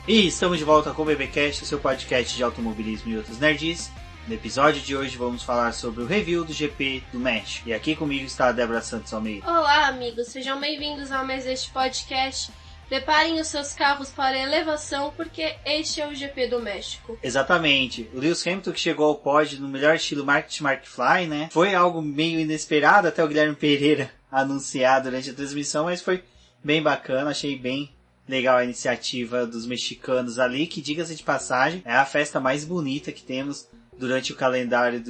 E estamos de volta com o BBcast, o seu podcast de automobilismo e outros nerds. No episódio de hoje vamos falar sobre o review do GP do México. E aqui comigo está a Débora Santos Almeida. Olá amigos, sejam bem-vindos a mais este podcast. Preparem os seus carros para a elevação, porque este é o GP do México. Exatamente. O Lewis Hamilton que chegou ao pódio no melhor estilo Market McFly, né? Foi algo meio inesperado, até o Guilherme Pereira anunciar durante a transmissão, mas foi bem bacana, achei bem legal a iniciativa dos mexicanos ali, que, diga-se de passagem, é a festa mais bonita que temos durante o calendário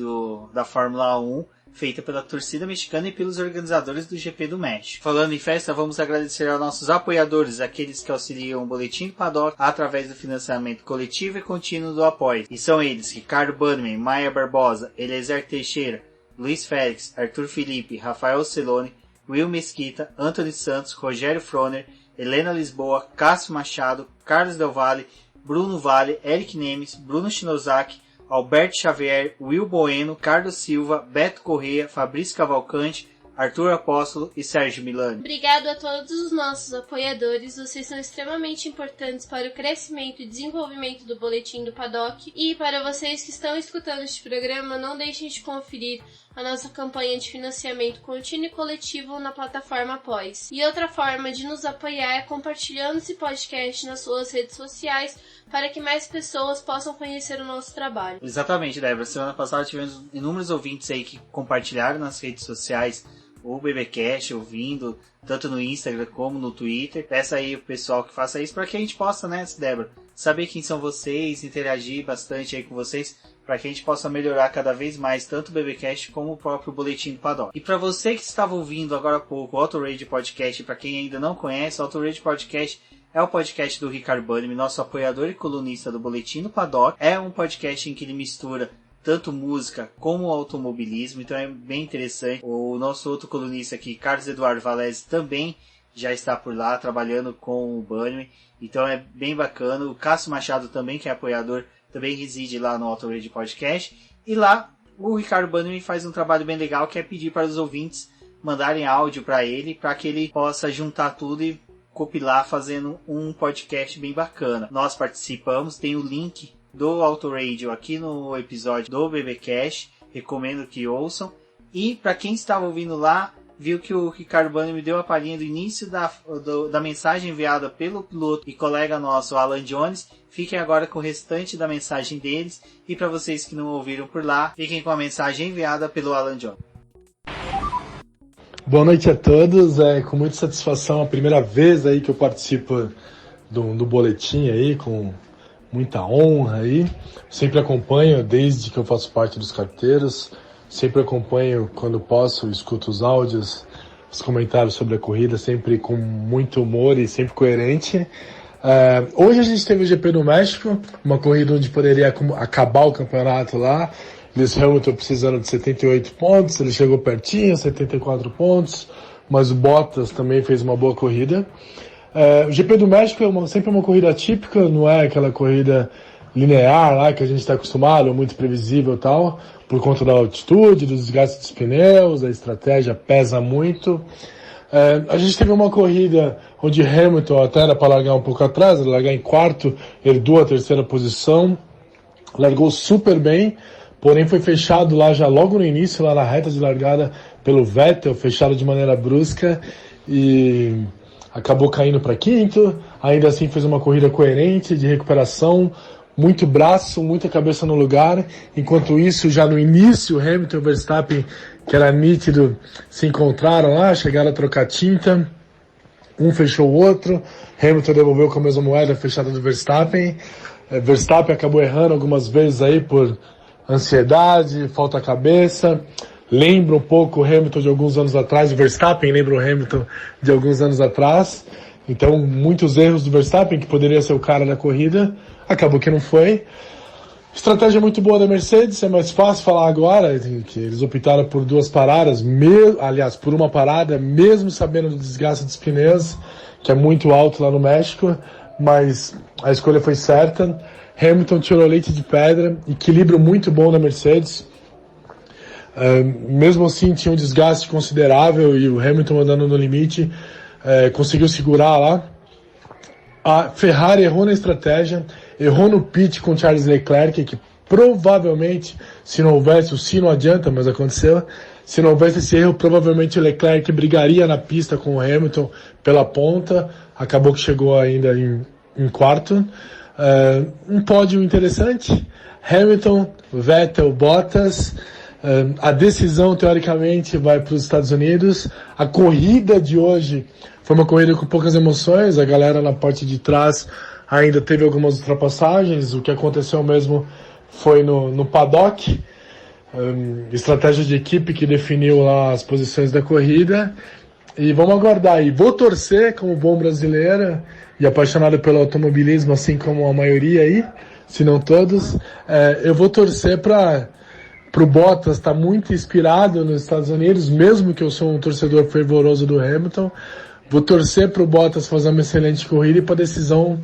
da Fórmula 1, feita pela torcida mexicana e pelos organizadores do GP do México. Falando em festa, vamos agradecer aos nossos apoiadores, aqueles que auxiliam o Boletim do Paddock através do financiamento coletivo e contínuo do apoio. E são eles: Ricardo Bannerman, Maia Barbosa, Eliezer Teixeira, Luiz Félix, Arthur Felipe, Rafael Celone, Will Mesquita, Anthony Santos, Rogério Froner, Helena Lisboa, Cássio Machado, Carlos Del Valle, Bruno Vale, Eric Nemes, Bruno Shinozaki, Alberto Xavier, Will Bueno, Carlos Silva, Beto Corrêa, Fabrício Cavalcante, Arthur Apóstolo e Sérgio Milani. Obrigado a todos os nossos apoiadores, vocês são extremamente importantes para o crescimento e desenvolvimento do Boletim do Paddock. E para vocês que estão escutando este programa, não deixem de conferir a nossa campanha de financiamento contínuo e coletivo na plataforma Apoies. E outra forma de nos apoiar é compartilhando esse podcast nas suas redes sociais, para que mais pessoas possam conhecer o nosso trabalho. Exatamente, Débora. Semana passada tivemos inúmeros ouvintes aí que compartilharam nas redes sociais o BBcast, ouvindo, tanto no Instagram como no Twitter. Peça aí o pessoal que faça isso para que a gente possa, né, Débora, saber quem são vocês, interagir bastante aí com vocês, para que a gente possa melhorar cada vez mais tanto o BBcast como o próprio Boletim do Paddock. E para você que estava ouvindo agora há pouco o Auto Radio Podcast, para quem ainda não conhece, o Auto Radio Podcast é o podcast do Ricardo Bannerman, nosso apoiador e colunista do Boletim do Paddock. É um podcast em que ele mistura tanto música como automobilismo, então é bem interessante. O nosso outro colunista aqui, Carlos Eduardo Valese, também já está por lá, trabalhando com o Bannerman, então é bem bacana. O Cássio Machado também, que é apoiador, também reside lá no Auto Radio Podcast. E lá o Ricardo Bannerman faz um trabalho bem legal, que é pedir para os ouvintes mandarem áudio para ele, para que ele possa juntar tudo e compilar fazendo um podcast bem bacana. Nós participamos, tem o link do Auto Radio aqui no episódio do BBcast, recomendo que ouçam. E para quem estava ouvindo lá, viu que o Ricardo Bannerman me deu a palhinha do início da mensagem enviada pelo piloto e colega nosso, Alan Jones. Fiquem agora com o restante da mensagem deles, e para vocês que não ouviram por lá, fiquem com a mensagem enviada pelo Alan Jones. Boa noite a todos, com muita satisfação, a primeira vez aí que eu participo do boletim aí, com muita honra aí. Sempre acompanho desde que eu faço parte dos carteiros, sempre acompanho quando posso, escuto os áudios, os comentários sobre a corrida, sempre com muito humor e sempre coerente. Hoje a gente teve o GP do México, uma corrida onde poderia acabar o campeonato lá. Lewis Hamilton precisando de 78 pontos, ele chegou pertinho, 74 pontos, mas o Bottas também fez uma boa corrida. O GP do México é sempre uma corrida típica, não é aquela corrida linear lá que a gente está acostumado, muito previsível e tal, por conta da altitude, do desgaste dos pneus, a estratégia pesa muito. A gente teve uma corrida onde Hamilton até era para largar um pouco atrás, ele largar em quarto, herdou a terceira posição, largou super bem, porém foi fechado lá já logo no início, lá na reta de largada, pelo Vettel, fechado de maneira brusca e acabou caindo para quinto. Ainda assim fez uma corrida coerente, de recuperação, muito braço, muita cabeça no lugar. Enquanto isso, já no início, Hamilton e Verstappen, que era nítido, se encontraram lá, chegaram a trocar tinta. Um fechou o outro, Hamilton devolveu com a mesma moeda fechada do Verstappen. Verstappen acabou errando algumas vezes aí por ansiedade, falta cabeça. Lembra um pouco o Hamilton de alguns anos atrás, o Verstappen lembra o Hamilton de alguns anos atrás. Então, muitos erros do Verstappen, que poderia ser o cara da corrida, acabou que não foi. Estratégia muito boa da Mercedes, é mais fácil falar agora, que eles optaram por duas paradas, por uma parada, mesmo sabendo do desgaste dos pneus, que é muito alto lá no México, mas a escolha foi certa. Hamilton tirou leite de pedra, equilíbrio muito bom da Mercedes. Mesmo assim tinha um desgaste considerável e o Hamilton andando no limite, conseguiu segurar lá. A Ferrari errou na estratégia, errou no pit com Charles Leclerc, que provavelmente, se não houvesse, o se não adianta, mas aconteceu, se não houvesse esse erro, provavelmente o Leclerc brigaria na pista com o Hamilton pela ponta, acabou que chegou ainda em quarto. Um pódio interessante, Hamilton, Vettel, Bottas. A decisão, teoricamente, vai para os Estados Unidos. A corrida de hoje foi uma corrida com poucas emoções. A galera na parte de trás ainda teve algumas ultrapassagens. O que aconteceu mesmo foi no paddock. Estratégia de equipe que definiu lá as posições da corrida. E vamos aguardar aí. Vou torcer, como bom brasileiro e apaixonado pelo automobilismo, assim como a maioria aí, se não todos. Eu vou torcer para o Bottas estar muito inspirado nos Estados Unidos, mesmo que eu sou um torcedor fervoroso do Hamilton. Vou torcer para o Bottas fazer uma excelente corrida e para a decisão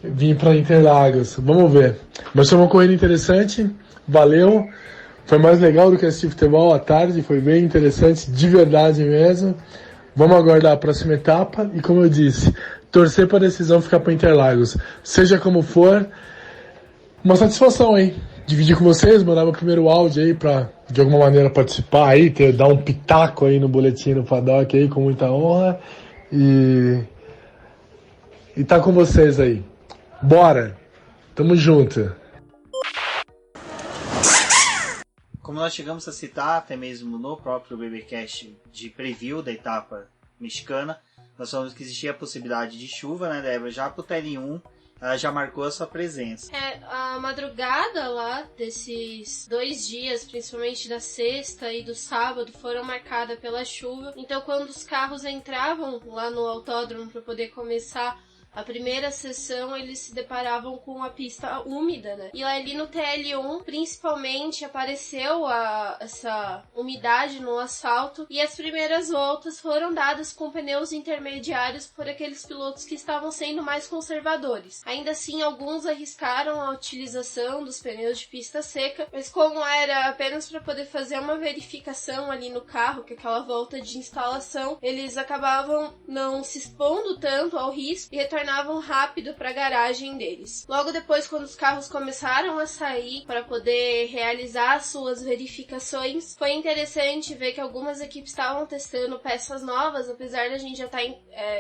vir para Interlagos. Vamos ver. Mas foi uma corrida interessante, valeu. Foi mais legal do que assistir futebol à tarde, foi bem interessante, de verdade mesmo. Vamos aguardar a próxima etapa e, como eu disse, torcer para a decisão ficar para Interlagos. Seja como for, uma satisfação, hein? Dividir com vocês, mandar meu primeiro áudio aí pra, de alguma maneira, participar aí, dar um pitaco aí no boletim no paddock aí, com muita honra. E tá com vocês aí. Bora! Tamo junto! Como nós chegamos a citar, até mesmo no próprio BBcast de preview da etapa mexicana, nós falamos que existia a possibilidade de chuva, né, Débora? Já pro TL1, ela já marcou a sua presença. A madrugada lá desses 2 dias, principalmente da sexta e do sábado, foram marcadas pela chuva. Então, quando os carros entravam lá no autódromo para poder começar a primeira sessão, eles se deparavam com a pista úmida, né? E ali no TL1, principalmente, apareceu essa umidade no asfalto e as primeiras voltas foram dadas com pneus intermediários por aqueles pilotos que estavam sendo mais conservadores. Ainda assim, alguns arriscaram a utilização dos pneus de pista seca, mas como era apenas para poder fazer uma verificação ali no carro, que aquela volta de instalação, eles acabavam não se expondo tanto ao risco e retornavam rápido para a garagem deles. Logo depois, quando os carros começaram a sair para poder realizar suas verificações, foi interessante ver que algumas equipes estavam testando peças novas, apesar da gente já estar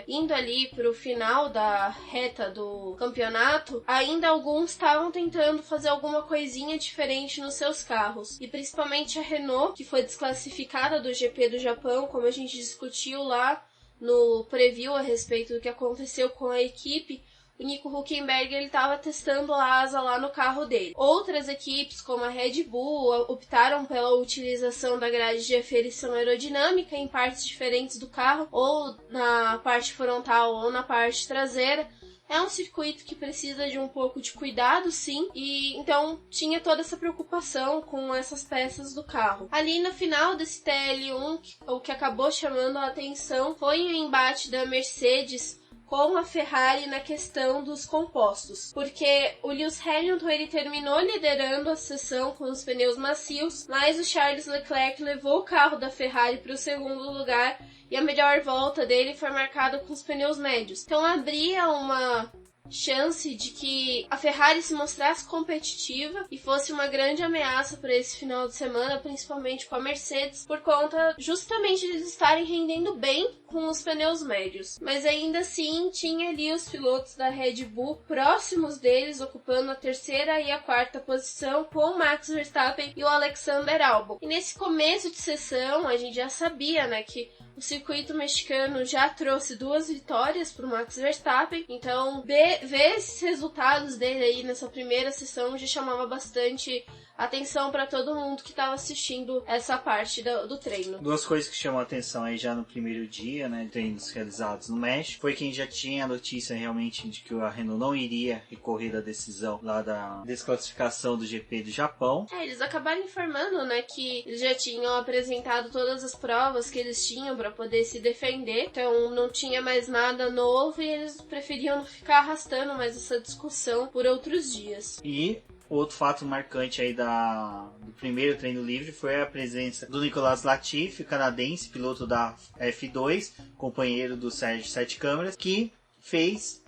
indo ali para o final da reta do campeonato, ainda alguns estavam tentando fazer alguma coisinha diferente nos seus carros. E principalmente a Renault, que foi desclassificada do GP do Japão, como a gente discutiu lá no preview a respeito do que aconteceu com a equipe, o Nico Hülkenberg estava testando a asa lá no carro dele. Outras equipes, como a Red Bull, optaram pela utilização da grade de aferição aerodinâmica em partes diferentes do carro, ou na parte frontal ou na parte traseira. É um circuito que precisa de um pouco de cuidado, sim, e então tinha toda essa preocupação com essas peças do carro. Ali no final desse TL1, o que acabou chamando a atenção foi o embate da Mercedes com a Ferrari na questão dos compostos, porque o Lewis Hamilton ele terminou liderando a sessão com os pneus macios, mas o Charles Leclerc levou o carro da Ferrari para o segundo lugar e a melhor volta dele foi marcada com os pneus médios. Então abria uma chance de que a Ferrari se mostrasse competitiva e fosse uma grande ameaça para esse final de semana, principalmente com a Mercedes, por conta justamente de eles estarem rendendo bem com os pneus médios. Mas ainda assim, tinha ali os pilotos da Red Bull próximos deles, ocupando a terceira e a quarta posição, com o Max Verstappen e o Alexander Albon. E nesse começo de sessão, a gente já sabia, né, que o circuito mexicano já trouxe 2 vitórias para o Max Verstappen, então ver esses resultados dele aí nessa primeira sessão já chamava bastante atenção para todo mundo que estava assistindo essa parte do treino. 2 coisas que chamam a atenção aí já no primeiro dia, né, treinos realizados no México, foi quem já tinha a notícia realmente de que a Renault não iria recorrer da decisão lá da desclassificação do GP do Japão. Eles acabaram informando, né, que eles já tinham apresentado todas as provas que eles tinham para poder se defender, então não tinha mais nada novo e eles preferiam não ficar arrastando mais essa discussão por outros dias. E outro fato marcante aí do primeiro treino livre foi a presença do Nicolas Latifi, canadense, piloto da F2, companheiro do Sérgio Sete Câmeras, que fez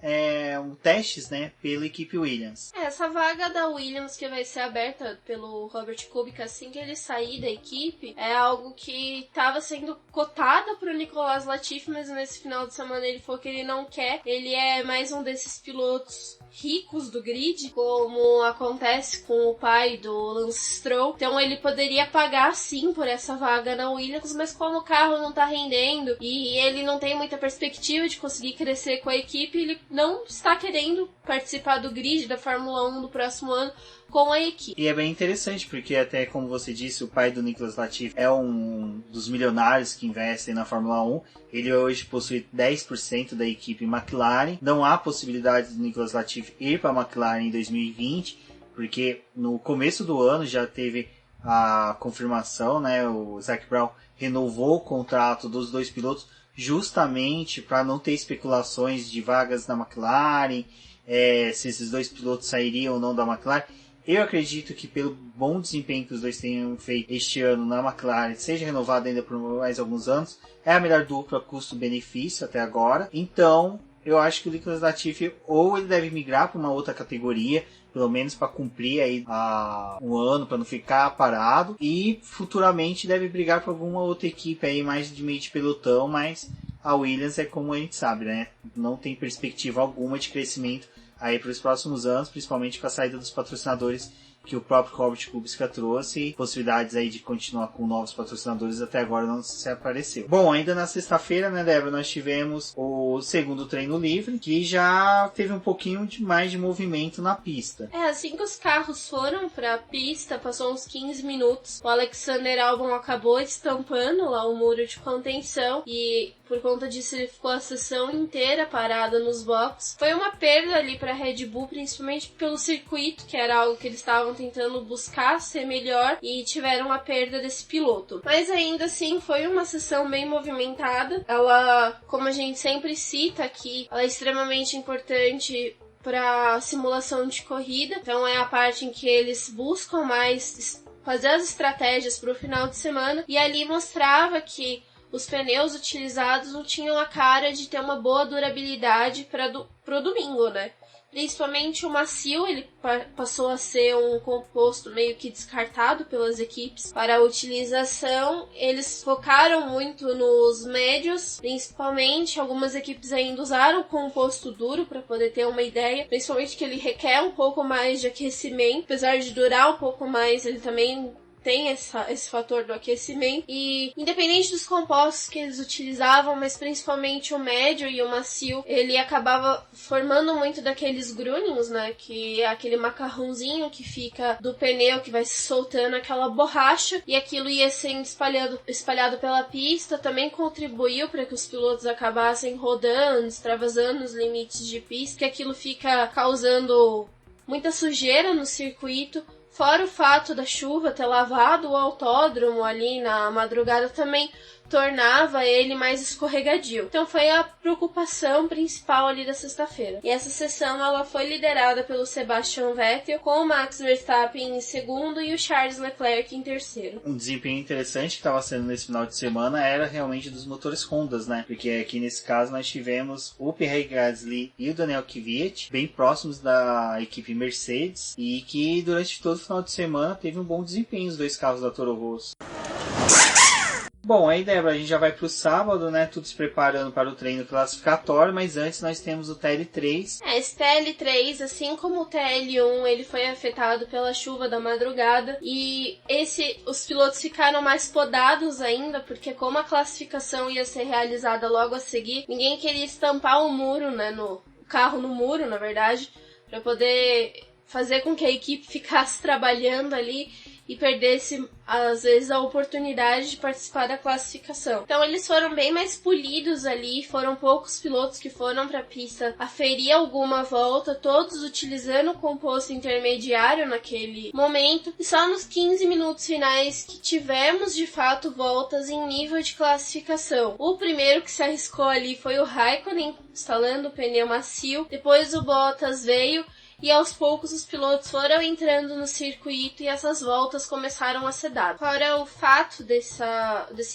testes, né, pela equipe Williams. Essa vaga da Williams que vai ser aberta pelo Robert Kubica assim que ele sair da equipe é algo que estava sendo cotada para o Nicolas Latifi, mas nesse final de semana ele falou que ele não quer. Ele é mais um desses pilotos ricos do grid, como acontece com o pai do Lance Stroll. Então ele poderia pagar sim por essa vaga na Williams, mas como o carro não tá rendendo e ele não tem muita perspectiva de conseguir crescer com a equipe, ele não está querendo participar do grid da Fórmula 1 do próximo ano com a equipe. E é bem interessante, porque até como você disse, o pai do Nicolas Latifi é um dos milionários que investem na Fórmula 1. Ele hoje possui 10% da equipe McLaren. Não há possibilidade do Nicolas Latifi ir para a McLaren em 2020, porque no começo do ano já teve a confirmação, né? O Zac Brown renovou o contrato dos dois pilotos justamente para não ter especulações de vagas na McLaren, se esses dois pilotos sairiam ou não da McLaren. Eu acredito que pelo bom desempenho que os dois tenham feito este ano na McLaren, seja renovado ainda por mais alguns anos, é a melhor dupla custo-benefício até agora. Então, eu acho que o Nicolas Latifi ou ele deve migrar para uma outra categoria, pelo menos para cumprir aí um ano, para não ficar parado, e futuramente deve brigar por alguma outra equipe aí mais de meio de pelotão, mas a Williams é como a gente sabe, né? Não tem perspectiva alguma de crescimento aí para os próximos anos, principalmente com a saída dos patrocinadores que o próprio Robert Kubica trouxe, possibilidades aí de continuar com novos patrocinadores até agora não se apareceu. Bom, ainda na sexta-feira, né, Débora, nós tivemos o segundo treino livre, que já teve um pouquinho mais de movimento na pista. Assim que os carros foram pra pista, passou uns 15 minutos, o Alexander Albon acabou estampando lá o muro de contenção e por conta disso ele ficou a sessão inteira parada nos boxes. Foi uma perda ali pra Red Bull, principalmente pelo circuito, que era algo que eles estavam tentando buscar ser melhor, e tiveram a perda desse piloto. Mas ainda assim foi uma sessão bem movimentada. Ela, como a gente sempre cita aqui, ela é extremamente importante para simulação de corrida. Então é a parte em que eles buscam mais fazer as estratégias para o final de semana, e ali mostrava que os pneus utilizados não tinham a cara de ter uma boa durabilidade pro domingo, né? Principalmente o macio, ele passou a ser um composto meio que descartado pelas equipes para a utilização. Eles focaram muito nos médios, principalmente algumas equipes ainda usaram composto duro para poder ter uma ideia, principalmente que ele requer um pouco mais de aquecimento, apesar de durar um pouco mais, ele também tem esse fator do aquecimento. E independente dos compostos que eles utilizavam, mas principalmente o médio e o macio, ele acabava formando muito daqueles grunings, né, que é aquele macarrãozinho que fica do pneu, que vai se soltando aquela borracha, e aquilo ia sendo espalhado pela pista. Também contribuiu para que os pilotos acabassem rodando, extravasando os limites de pista, que aquilo fica causando muita sujeira no circuito. Fora o fato da chuva ter lavado o autódromo ali na madrugada, também tornava ele mais escorregadio. Então foi a preocupação principal ali da sexta-feira. E essa sessão ela foi liderada pelo Sebastian Vettel, com o Max Verstappen em segundo e o Charles Leclerc em terceiro. Um desempenho interessante que estava sendo nesse final de semana era realmente dos motores Hondas, né? Porque aqui nesse caso nós tivemos o Pierre Gasly e o Daniel Kvyat bem próximos da equipe Mercedes, e que durante todo o final de semana teve um bom desempenho os dois carros da Toro Rosso. Bom, aí, Débora, a gente já vai pro sábado, né? Tudo se preparando para o treino classificatório, mas antes nós temos o TL3. Esse TL3, assim como o TL1, ele foi afetado pela chuva da madrugada, e os pilotos ficaram mais podados ainda, porque como a classificação ia ser realizada logo a seguir, ninguém queria estampar o muro, né? O carro no muro, na verdade, para poder fazer com que a equipe ficasse trabalhando ali e perdesse, às vezes, a oportunidade de participar da classificação. Então eles foram bem mais polidos ali, foram poucos pilotos que foram para a pista aferir alguma volta, todos utilizando o composto intermediário naquele momento, e só nos 15 minutos finais que tivemos, de fato, voltas em nível de classificação. O primeiro que se arriscou ali foi o Raikkonen, instalando o pneu macio, depois o Bottas veio e aos poucos os pilotos foram entrando no circuito e essas voltas começaram a ser dadas. Fora o fato desse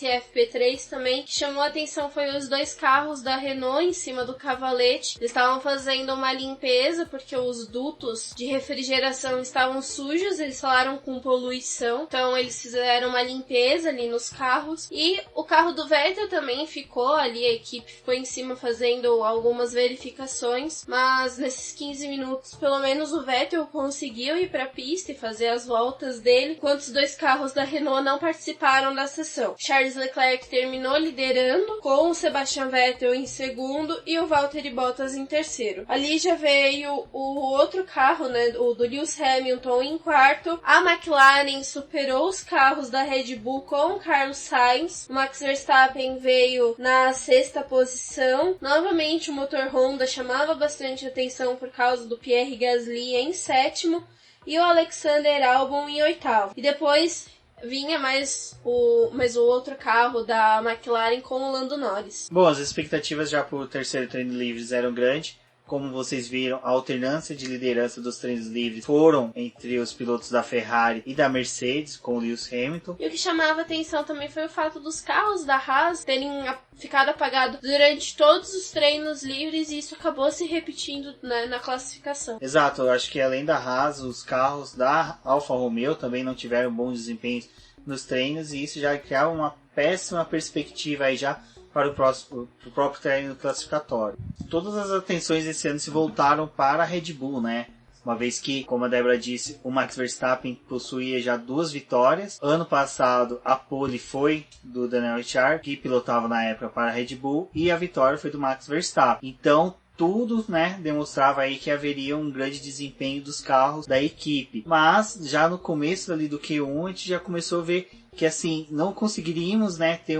FP3 também, que chamou a atenção foi os 2 carros da Renault em cima do cavalete. Eles estavam fazendo uma limpeza porque os dutos de refrigeração estavam sujos, eles falaram com poluição, então eles fizeram uma limpeza ali nos carros. E o carro do Vettel também ficou ali, a equipe ficou em cima fazendo algumas verificações, mas nesses 15 minutos pelo menos o Vettel conseguiu ir para a pista e fazer as voltas dele, enquanto os 2 carros da Renault não participaram da sessão. Charles Leclerc terminou liderando, com o Sebastian Vettel em segundo e o Valtteri Bottas em terceiro. Ali já veio o outro carro, né, o do Lewis Hamilton em quarto. A McLaren superou os carros da Red Bull com o Carlos Sainz. O Max Verstappen veio na 6ª posição. Novamente o motor Honda chamava bastante atenção por causa do Pierre Gasly em 7º e o Alexander Albon em 8º. E depois vinha mais o outro carro da McLaren com o Lando Norris. Bom, as expectativas já para o terceiro treino livres eram grandes. Como vocês viram, a alternância de liderança dos treinos livres foram entre os pilotos da Ferrari e da Mercedes, com o Lewis Hamilton. E o que chamava atenção também foi o fato dos carros da Haas terem ficado apagados durante todos os treinos livres, e isso acabou se repetindo, né, na classificação. Exato, eu acho que além da Haas, os carros da Alfa Romeo também não tiveram bons desempenhos nos treinos, e isso já criava uma péssima perspectiva aí já para o próprio treino classificatório. Todas as atenções esse ano se voltaram para a Red Bull, né? Uma vez que, como a Débora disse, o Max Verstappen possuía já 2 vitórias. Ano passado, a pole foi do Daniel Ricciardo, que pilotava na época para a Red Bull, e a vitória foi do Max Verstappen. Então, tudo, né, demonstrava aí que haveria um grande desempenho dos carros da equipe. Mas, já no começo ali do Q1, a gente já começou a ver que, assim, não conseguiríamos, né, ter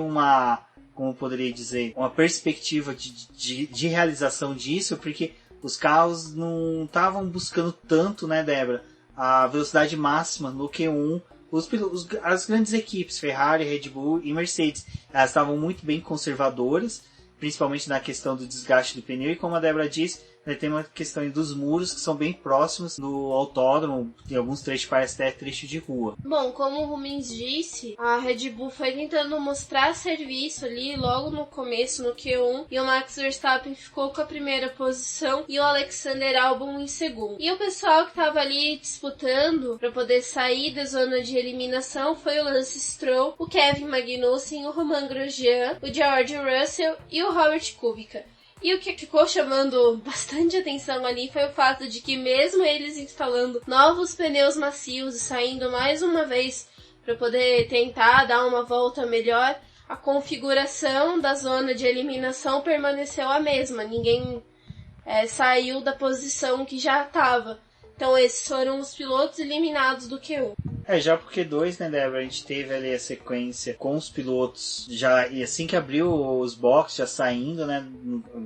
como poderia dizer, uma perspectiva de realização disso, porque os carros não estavam buscando tanto, né, Débora, a velocidade máxima no Q1. As grandes equipes, Ferrari, Red Bull e Mercedes, elas estavam muito bem conservadoras, principalmente na questão do desgaste do pneu, e como a Débora disse, tem uma questão dos muros que são bem próximos do autódromo, em alguns trechos parece até trecho de rua. Bom, como o Rumens disse, a Red Bull foi tentando mostrar serviço ali logo no começo, no Q1, e o Max Verstappen ficou com a primeira posição e o Alexander Albon em segundo. E o pessoal que estava ali disputando para poder sair da zona de eliminação foi o Lance Stroll, o Kevin Magnussen, o Romain Grosjean, o George Russell e o Robert Kubica. E o que ficou chamando bastante atenção ali foi o fato de que, mesmo eles instalando novos pneus macios e saindo mais uma vez para poder tentar dar uma volta melhor, a configuração da zona de eliminação permaneceu a mesma. Ninguém saiu da posição que já estava. Então esses foram os pilotos eliminados do Q1. Já pro Q2, né, Débora, a gente teve ali a sequência com os pilotos já, e assim que abriu os boxes, já saindo, né,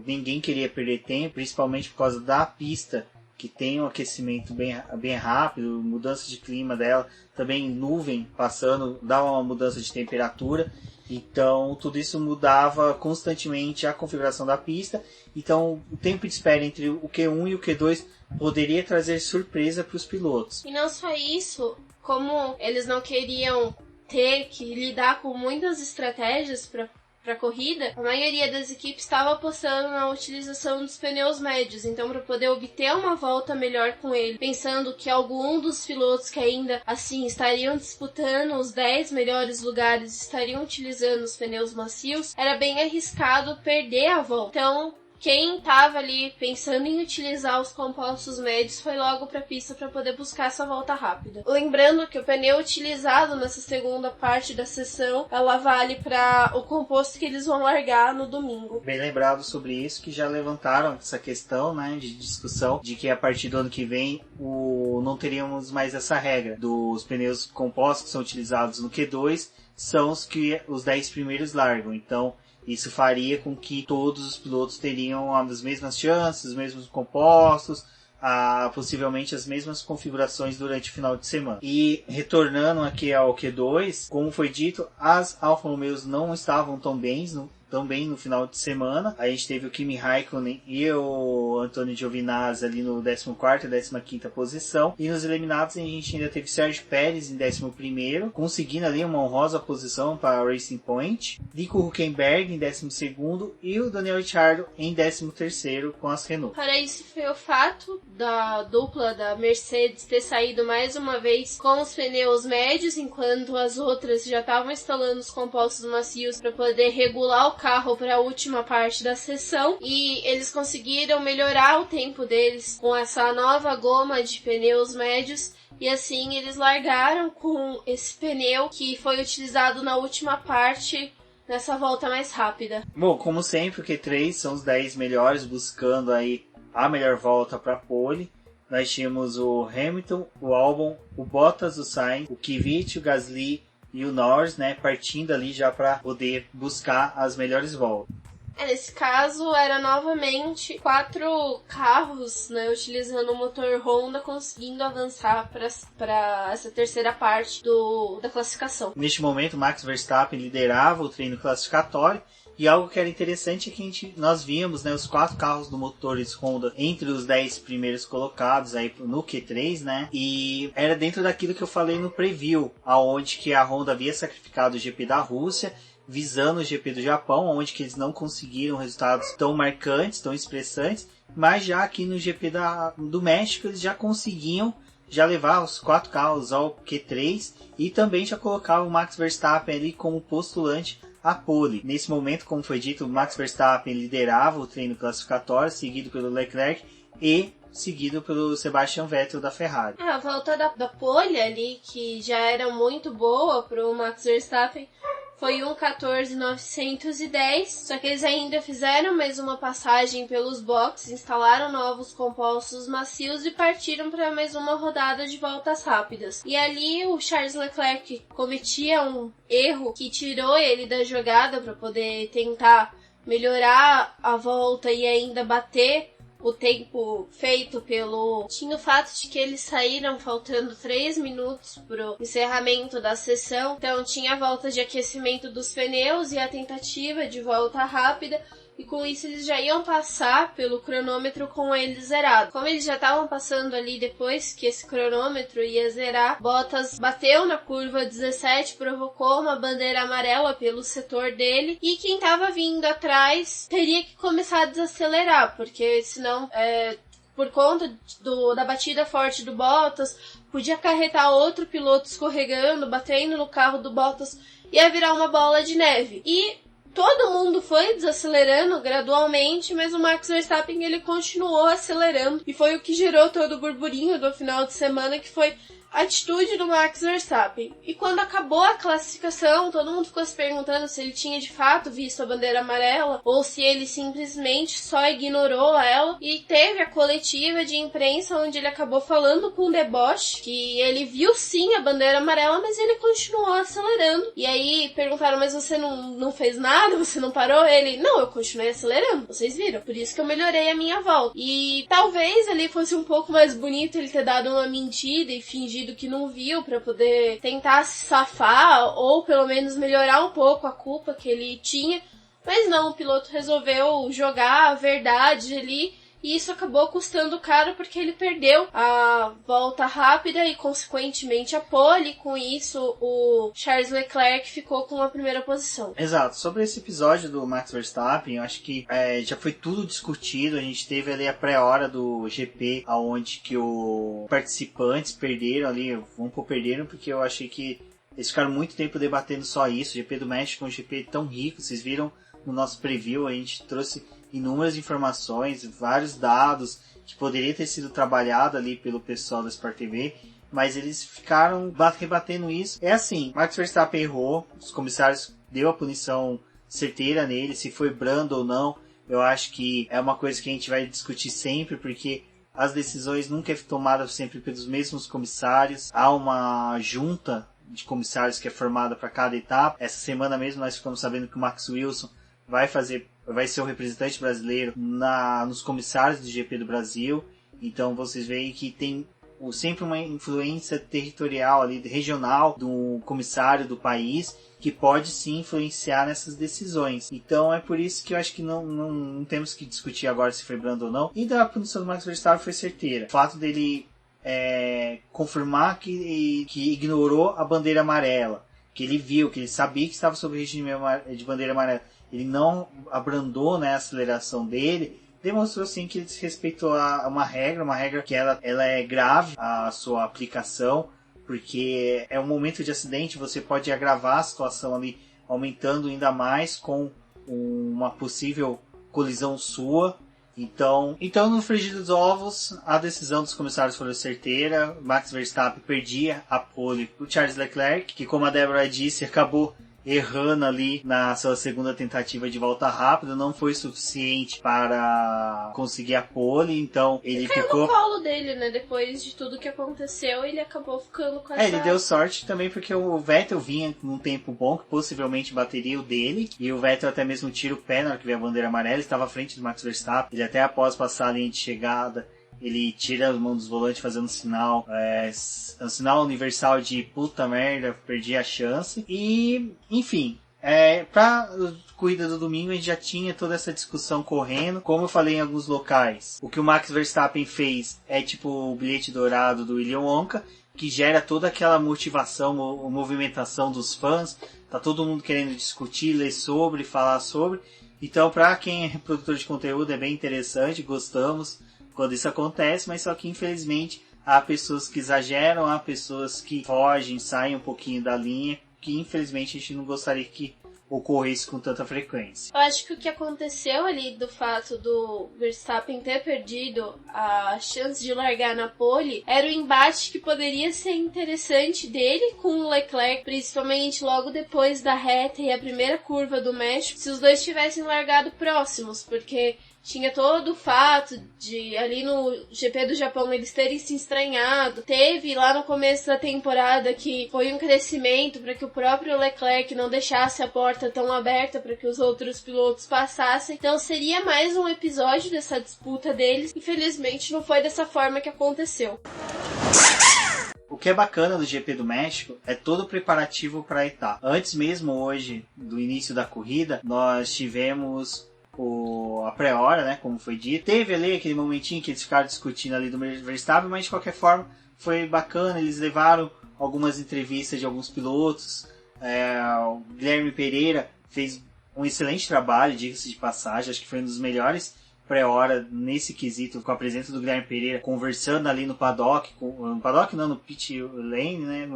ninguém queria perder tempo, principalmente por causa da pista, que tem um aquecimento bem rápido, mudança de clima dela, também nuvem passando, dá uma mudança de temperatura, então tudo isso mudava constantemente a configuração da pista, então o tempo de espera entre o Q1 e o Q2 poderia trazer surpresa para os pilotos. E não só isso, como eles não queriam ter que lidar com muitas estratégias para a corrida, a maioria das equipes estava apostando na utilização dos pneus médios, então para poder obter uma volta melhor com ele, pensando que algum dos pilotos que ainda assim estariam disputando os 10 melhores lugares estariam utilizando os pneus macios, era bem arriscado perder a volta. Então quem estava ali pensando em utilizar os compostos médios foi logo para a pista para poder buscar essa volta rápida. Lembrando que o pneu utilizado nessa segunda parte da sessão, ela vale para o composto que eles vão largar no domingo. Bem lembrado sobre isso, que já levantaram essa questão, né, de discussão, de que a partir do ano que vem não teríamos mais essa regra dos pneus compostos que são utilizados no Q2, são os que os 10 primeiros largam. Então isso faria com que todos os pilotos teriam as mesmas chances, os mesmos compostos, possivelmente as mesmas configurações durante o final de semana. E retornando aqui ao Q2, como foi dito, as Alfa Romeos não estavam tão bem também no final de semana. A gente teve o Kimi Raikkonen e o Antônio Giovinazzi ali no 14ª e 15ª posição. E nos eliminados a gente ainda teve Sérgio Pérez em 11º, conseguindo ali uma honrosa posição para a Racing Point. Nico Hülkenberg em 12º e o Daniel Ricciardo em 13º com as Renault. Para isso foi o fato da dupla da Mercedes ter saído mais uma vez com os pneus médios, enquanto as outras já estavam instalando os compostos macios para poder regular o carro para a última parte da sessão, e eles conseguiram melhorar o tempo deles com essa nova goma de pneus médios. E assim eles largaram com esse pneu que foi utilizado na última parte, nessa volta mais rápida. Bom, como sempre, o Q3 são os 10 melhores, buscando aí a melhor volta para pole. Nós tínhamos o Hamilton, o Albon, o Bottas, o Sainz, o Kvyat, o Gasly e o Norris, né, partindo ali já para poder buscar as melhores voltas. Nesse caso, era novamente 4 carros, né, utilizando o motor Honda, conseguindo avançar para essa terceira parte da classificação. Neste momento, Max Verstappen liderava o treino classificatório, e algo que era interessante é que nós víamos, né, os 4 carros do motores Honda entre os 10 primeiros colocados aí no Q3, né? E era dentro daquilo que eu falei no preview, aonde que a Honda havia sacrificado o GP da Rússia, visando o GP do Japão, onde que eles não conseguiram resultados tão marcantes, tão expressantes, mas já aqui no GP do México eles já conseguiam já levar os 4 carros ao Q3 e também já colocava o Max Verstappen ali como postulante a pole. Nesse momento, como foi dito, o Max Verstappen liderava o treino classificatório, seguido pelo Leclerc e seguido pelo Sebastian Vettel da Ferrari. A volta da pole ali, que já era muito boa para o Max Verstappen, foi 1:14.910, só que eles ainda fizeram mais uma passagem pelos boxes, instalaram novos compostos macios e partiram para mais uma rodada de voltas rápidas. E ali o Charles Leclerc cometia um erro que tirou ele da jogada para poder tentar melhorar a volta e ainda bater o tempo feito pelo... Tinha o fato de que eles saíram faltando 3 minutos pro encerramento da sessão, então tinha a volta de aquecimento dos pneus e a tentativa de volta rápida, e com isso eles já iam passar pelo cronômetro com ele zerado. Como eles já estavam passando ali depois que esse cronômetro ia zerar, Bottas bateu na curva 17, provocou uma bandeira amarela pelo setor dele, e quem estava vindo atrás teria que começar a desacelerar, porque senão, por conta da batida forte do Bottas, podia acarretar outro piloto escorregando, batendo no carro do Bottas, ia virar uma bola de neve. E todo mundo foi desacelerando gradualmente, mas o Max Verstappen ele continuou acelerando, e foi o que gerou todo o burburinho do final de semana, que foi a atitude do Max Verstappen. E quando acabou a classificação, todo mundo ficou se perguntando se ele tinha de fato visto a bandeira amarela ou se ele simplesmente só ignorou ela. E teve a coletiva de imprensa onde ele acabou falando com o deboche que ele viu sim a bandeira amarela, mas ele continuou acelerando. E aí perguntaram, mas você não fez nada? Você não parou? Ele, não, eu continuei acelerando, vocês viram, por isso que eu melhorei a minha volta. E talvez ali fosse um pouco mais bonito ele ter dado uma mentira e fingido que não viu para poder tentar se safar ou pelo menos melhorar um pouco a culpa que ele tinha, mas não, o piloto resolveu jogar a verdade ali, e isso acabou custando caro porque ele perdeu a volta rápida e consequentemente a pole. Com isso o Charles Leclerc ficou com a primeira posição. Exato, sobre esse episódio do Max Verstappen, eu acho que já foi tudo discutido. A gente teve ali a pré-hora do GP, onde que os participantes perderam ali, perderam porque eu achei que eles ficaram muito tempo debatendo só isso. O GP do México é um GP tão rico, vocês viram no nosso preview, a gente trouxe inúmeras informações, vários dados que poderiam ter sido trabalhados ali pelo pessoal da Sport TV, mas eles ficaram rebatendo isso. É assim, Max Verstappen errou, os comissários deu a punição certeira nele, se foi brando ou não, eu acho que é uma coisa que a gente vai discutir sempre, porque as decisões nunca é tomada sempre pelos mesmos comissários, há uma junta de comissários que é formada para cada etapa. Essa semana mesmo nós ficamos sabendo que o Max Wilson vai ser o representante brasileiro nos comissários do GP do Brasil. Então vocês veem que tem sempre uma influência territorial ali, regional do comissário do país, que pode sim influenciar nessas decisões. Então é por isso que eu acho que não temos que discutir agora se foi brando ou não. E da punição do Max Verstappen foi certeira. O fato dele confirmar que ignorou a bandeira amarela, que ele viu, que ele sabia que estava sob regime de bandeira amarela, ele não abrandou, né, a aceleração dele, demonstrou sim que ele desrespeitou uma regra que ela é grave, a sua aplicação, porque é um momento de acidente, você pode agravar a situação ali, aumentando ainda mais com uma possível colisão sua. Então no frigir dos ovos, a decisão dos comissários foi certeira. Max Verstappen perdia a pole para o Charles Leclerc, que, como a Débora disse, acabou errando ali na sua segunda tentativa de volta rápida, não foi suficiente para conseguir a pole, então ele ficou no colo dele, né? Depois de tudo que aconteceu, ele acabou ficando com essa... ele deu sorte também porque o Vettel vinha num tempo bom, que possivelmente bateria o dele, e o Vettel até mesmo tira o pé na hora que veio a bandeira amarela, estava à frente do Max Verstappen, ele até após passar a linha de chegada, ele tira as mãos dos volantes fazendo sinal, um sinal universal de puta merda, perdi a chance. E, enfim, pra corrida do domingo a gente já tinha toda essa discussão correndo. Como eu falei em alguns locais, o que o Max Verstappen fez é tipo o bilhete dourado do William Wonka, que gera toda aquela motivação, movimentação dos fãs. Tá todo mundo querendo discutir, ler sobre, falar sobre. Então, pra quem é produtor de conteúdo, é bem interessante, gostamos quando isso acontece, mas só que infelizmente há pessoas que exageram, há pessoas que fogem, saem um pouquinho da linha, que infelizmente a gente não gostaria que ocorresse com tanta frequência. Eu acho que o que aconteceu ali do fato do Verstappen ter perdido a chance de largar na pole era o embate que poderia ser interessante dele com o Leclerc, principalmente logo depois da reta e a primeira curva do México, se os dois tivessem largado próximos, porque tinha todo o fato de ali no GP do Japão eles terem se estranhado. Teve lá no começo da temporada que foi um crescimento para que o próprio Leclerc não deixasse a porta tão aberta para que os outros pilotos passassem. Então seria mais um episódio dessa disputa deles. Infelizmente não foi dessa forma que aconteceu. O que é bacana do GP do México é todo o preparativo para a etapa. Antes mesmo hoje do início da corrida, nós tivemos a pré-hora, né, como foi dito. Teve ali aquele momentinho que eles ficaram discutindo ali do Verstappen, mas de qualquer forma foi bacana. Eles levaram algumas entrevistas de alguns pilotos. O Guilherme Pereira fez um excelente trabalho, diga-se de passagem. Acho que foi um dos melhores pré-hora nesse quesito, com a presença do Guilherme Pereira conversando ali no paddock, no pit lane, né,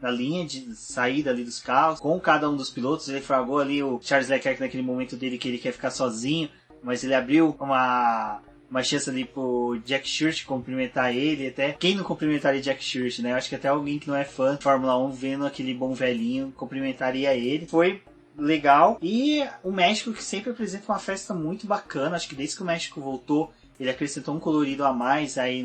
na linha de saída ali dos carros, com cada um dos pilotos. Ele fragou ali o Charles Leclerc naquele momento dele que ele quer ficar sozinho, mas ele abriu uma chance ali pro Jack Stewart cumprimentar ele. Até quem não cumprimentaria Jack Stewart, né? Eu acho que até alguém que não é fã de Fórmula 1 vendo aquele bom velhinho cumprimentaria ele. Foi legal. E o México, que sempre apresenta uma festa muito bacana. Acho que desde que o México voltou, ele acrescentou um colorido a mais aí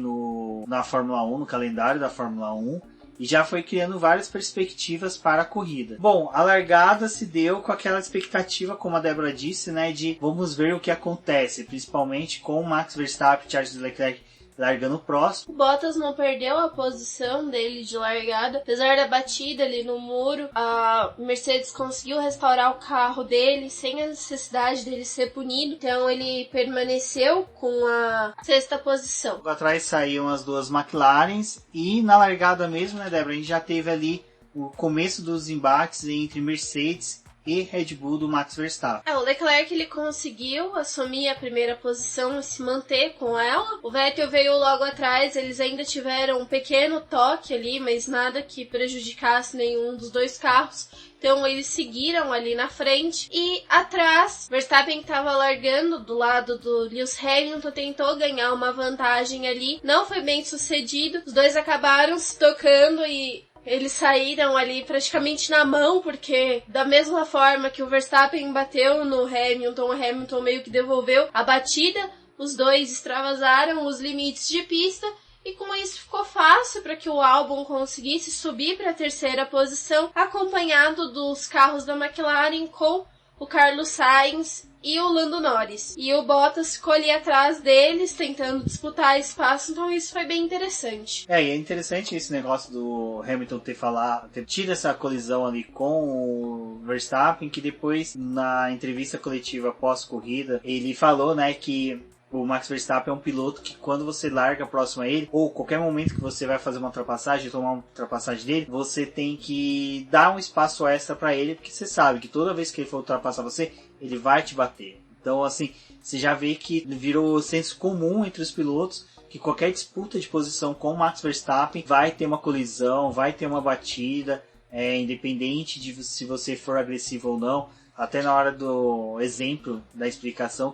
na Fórmula 1, no calendário da Fórmula 1. E já foi criando várias perspectivas para a corrida. Bom, a largada se deu com aquela expectativa, como a Débora disse, né, de vamos ver o que acontece, principalmente com o Max Verstappen e Charles Leclerc largando próximo. O Bottas não perdeu a posição dele de largada, apesar da batida ali no muro. A Mercedes conseguiu restaurar o carro dele sem a necessidade dele ser punido, então ele permaneceu com a sexta posição. Atrás saíam as duas McLarens e na largada mesmo, né, Débora, a gente já teve ali o começo dos embates entre Mercedes e Red Bull do Max Verstappen. O Leclerc ele conseguiu assumir a primeira posição e se manter com ela. O Vettel veio logo atrás, eles ainda tiveram um pequeno toque ali, mas nada que prejudicasse nenhum dos dois carros. Então eles seguiram ali na frente. E atrás, Verstappen estava largando do lado do Lewis Hamilton, tentou ganhar uma vantagem ali. Não foi bem sucedido. Os dois acabaram se tocando e eles saíram ali praticamente na mão, porque da mesma forma que o Verstappen bateu no Hamilton, o Hamilton meio que devolveu a batida, os dois extravasaram os limites de pista e com isso ficou fácil para que o Albon conseguisse subir para a terceira posição, acompanhado dos carros da McLaren com o Carlos Sainz e o Lando Norris. E o Bottas ficou ali atrás deles, tentando disputar espaço, então isso foi bem interessante. E é interessante esse negócio do Hamilton ter tido essa colisão ali com o Verstappen, que depois, na entrevista coletiva pós-corrida, ele falou, né, que o Max Verstappen é um piloto que quando você larga próximo a ele, ou qualquer momento que você vai fazer uma ultrapassagem, tomar uma ultrapassagem dele, você tem que dar um espaço extra para ele, porque você sabe que toda vez que ele for ultrapassar você, ele vai te bater. Então, assim, você já vê que virou senso comum entre os pilotos que qualquer disputa de posição com o Max Verstappen vai ter uma colisão, vai ter uma batida, independente de se você for agressivo ou não. Até na hora do exemplo da explicação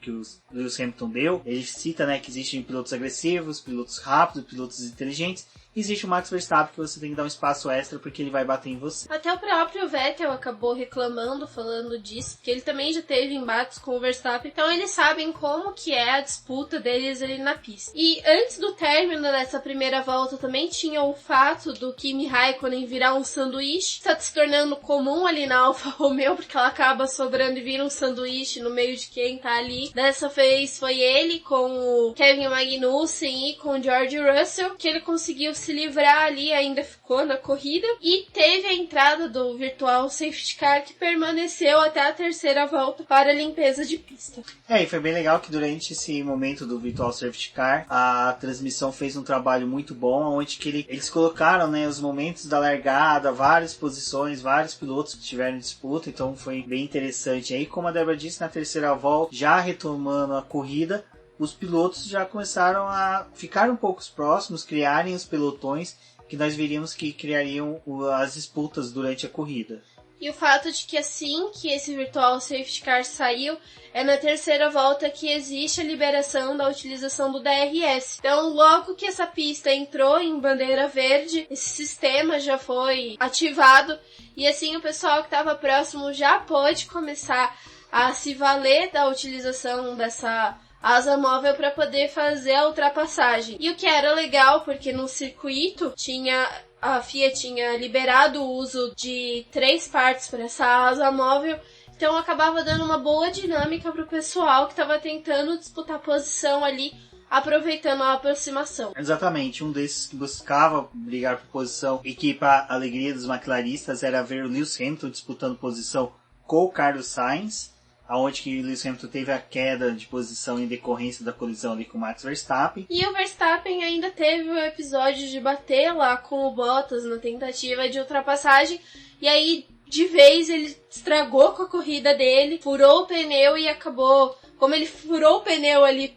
que o Lewis Hamilton deu, ele cita, né, que existem pilotos agressivos, pilotos rápidos, pilotos inteligentes. Existe o Max Verstappen que você tem que dar um espaço extra porque ele vai bater em você. Até o próprio Vettel acabou reclamando, falando disso, porque ele também já teve embates com o Verstappen, então eles sabem como que é a disputa deles ali na pista. E antes do término dessa primeira volta também tinha o fato do Kimi Raikkonen virar um sanduíche, está se tornando comum ali na Alfa Romeo, porque ela acaba sobrando e vira um sanduíche no meio de quem tá ali. Dessa vez foi ele com o Kevin Magnussen e com o George Russell, que ele conseguiu se livrar ali, ainda ficou na corrida, e teve a entrada do virtual safety car que permaneceu até a terceira volta para a limpeza de pista. E foi bem legal que durante esse momento do virtual safety car, a transmissão fez um trabalho muito bom, onde que eles colocaram, né, os momentos da largada, várias posições, vários pilotos que tiveram disputa, então foi bem interessante. Aí, como a Débora disse, na terceira volta, já retomando a corrida, os pilotos já começaram a ficar um pouco próximos, criarem os pelotões que nós veríamos que criariam as disputas durante a corrida. E o fato de que assim que esse virtual safety car saiu, é na terceira volta que existe a liberação da utilização do DRS. Então, logo que essa pista entrou em bandeira verde, esse sistema já foi ativado e assim o pessoal que estava próximo já pôde começar a se valer da utilização dessa asa móvel para poder fazer a ultrapassagem. E o que era legal, porque no circuito a FIA tinha liberado o uso de 3 partes para essa asa móvel, então acabava dando uma boa dinâmica para o pessoal que estava tentando disputar posição ali, aproveitando a aproximação. Exatamente, um desses que buscava brigar por posição e que, para a alegria dos McLaristas, era ver o Lewis Hamilton disputando posição com o Carlos Sainz, aonde que o Lewis Hamilton teve a queda de posição em decorrência da colisão ali com o Max Verstappen. E o Verstappen ainda teve o episódio de bater lá com o Bottas na tentativa de ultrapassagem, e aí de vez ele estragou com a corrida dele, furou o pneu e acabou, como ele furou o pneu ali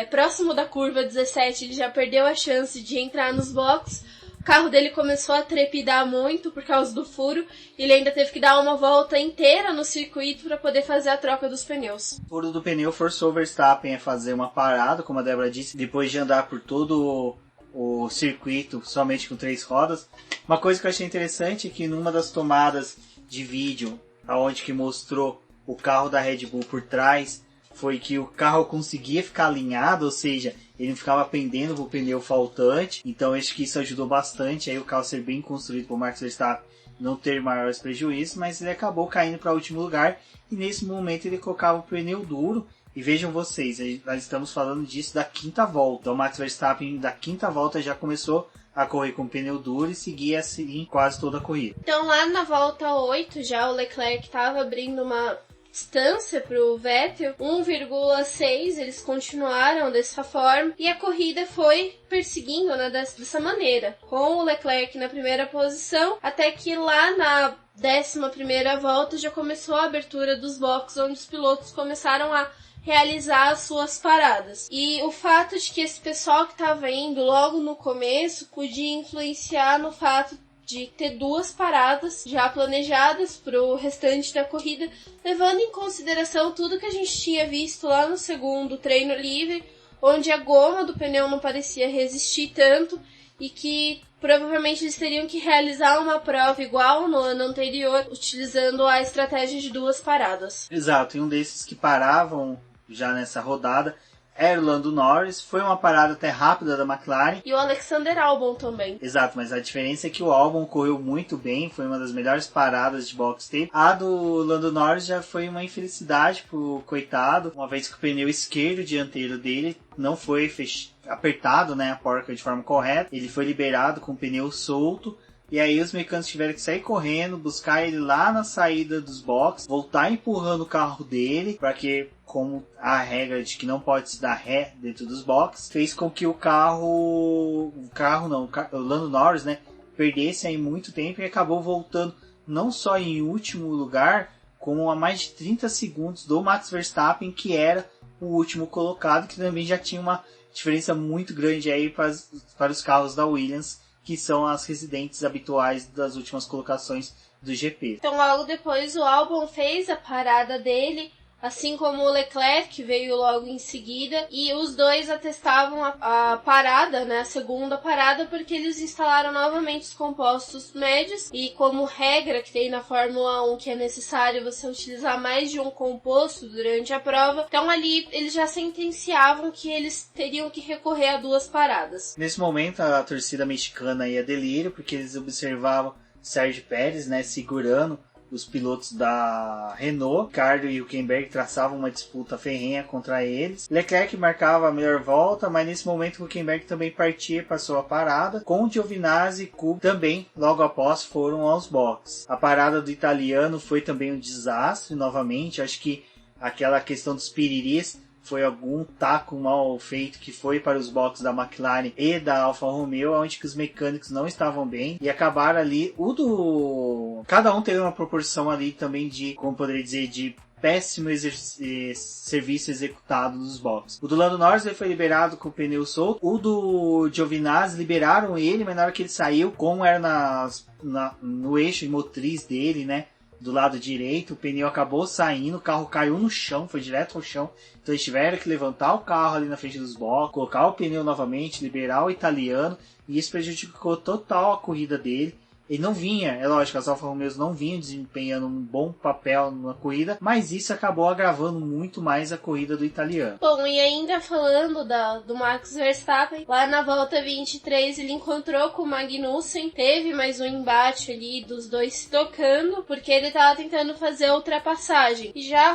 próximo da curva 17, ele já perdeu a chance de entrar nos boxes. O carro dele começou a trepidar muito por causa do furo. Ele ainda teve que dar uma volta inteira no circuito para poder fazer a troca dos pneus. O furo do pneu forçou o Verstappen a fazer uma parada, como a Débora disse, depois de andar por todo o circuito somente com 3 rodas. Uma coisa que eu achei interessante é que numa das tomadas de vídeo, onde que mostrou o carro da Red Bull por trás, foi que o carro conseguia ficar alinhado, ou seja, ele não ficava pendendo pro pneu faltante. Então acho que isso ajudou bastante aí o carro ser bem construído para o Max Verstappen não ter maiores prejuízos, mas ele acabou caindo para o último lugar e nesse momento ele colocava o pneu duro. E vejam vocês, nós estamos falando disso da 5ª volta. Então o Max Verstappen da 5ª volta já começou a correr com pneu duro e seguia assim quase toda a corrida. Então lá na volta 8 já o Leclerc estava abrindo uma distância para o Vettel, 1,6, eles continuaram dessa forma e a corrida foi perseguindo, né, dessa maneira, com o Leclerc na primeira posição, até que lá na 11ª volta já começou a abertura dos boxes, onde os pilotos começaram a realizar as suas paradas. E o fato de que esse pessoal que estava indo logo no começo podia influenciar no fato de ter 2 paradas já planejadas para o restante da corrida, levando em consideração tudo que a gente tinha visto lá no segundo treino livre, onde a goma do pneu não parecia resistir tanto e que provavelmente eles teriam que realizar uma prova igual no ano anterior, utilizando a estratégia de 2 paradas. Exato, e um desses que paravam já nessa rodada era o Lando Norris, foi uma parada até rápida da McLaren. E o Alexander Albon também. Exato, mas a diferença é que o Albon correu muito bem, foi uma das melhores paradas de box tape. A do Lando Norris já foi uma infelicidade pro coitado, uma vez que o pneu esquerdo dianteiro dele não foi apertado, né, a porca de forma correta, ele foi liberado com o pneu solto. E aí os mecânicos tiveram que sair correndo, buscar ele lá na saída dos boxes, voltar empurrando o carro dele, para que, como a regra de que não pode se dar ré dentro dos boxes, fez com que o Lando Norris, né, perdesse aí muito tempo e acabou voltando não só em último lugar, como a mais de 30 segundos do Max Verstappen, que era o último colocado, que também já tinha uma diferença muito grande aí para os carros da Williams, que são as residentes habituais das últimas colocações do GP. Então logo depois o Albon fez a parada dele, assim como o Leclerc, que veio logo em seguida, e os dois atestavam a parada, né, a segunda parada, porque eles instalaram novamente os compostos médios, e como regra que tem na Fórmula 1 que é necessário você utilizar mais de um composto durante a prova, então ali eles já sentenciavam que eles teriam que recorrer a 2 paradas. Nesse momento a torcida mexicana ia delírio, porque eles observavam Sérgio Pérez, né, segurando os pilotos da Renault. Ricardo e Hülkenberg traçavam uma disputa ferrenha contra eles. Leclerc marcava a melhor volta, mas nesse momento Hülkenberg também partia para sua parada, com Giovinazzi e Kubica também logo após foram aos boxes. A parada do italiano foi também um desastre novamente. Acho que aquela questão dos piriris foi algum taco mal feito que foi para os boxes da McLaren e da Alfa Romeo, onde que os mecânicos não estavam bem e acabaram ali, cada um teve uma proporção ali também de, como poderia dizer, de péssimo serviço executado nos boxes. O do Lando Norris ele foi liberado com o pneu solto, o do Giovinazzi liberaram ele, mas na hora que ele saiu, como era no eixo motriz dele, né, do lado direito, o pneu acabou saindo, o carro caiu no chão, foi direto ao chão, então eles tiveram que levantar o carro ali na frente dos boxes, colocar o pneu novamente, liberar o italiano, e isso prejudicou total a corrida dele. Ele não vinha, é lógico, as Alfa Romeos não vinham desempenhando um bom papel na corrida, mas isso acabou agravando muito mais a corrida do italiano. Bom, e ainda falando do Max Verstappen, lá na volta 23 ele encontrou com o Magnussen, teve mais um embate ali dos dois se tocando, porque ele tava tentando fazer a ultrapassagem. E já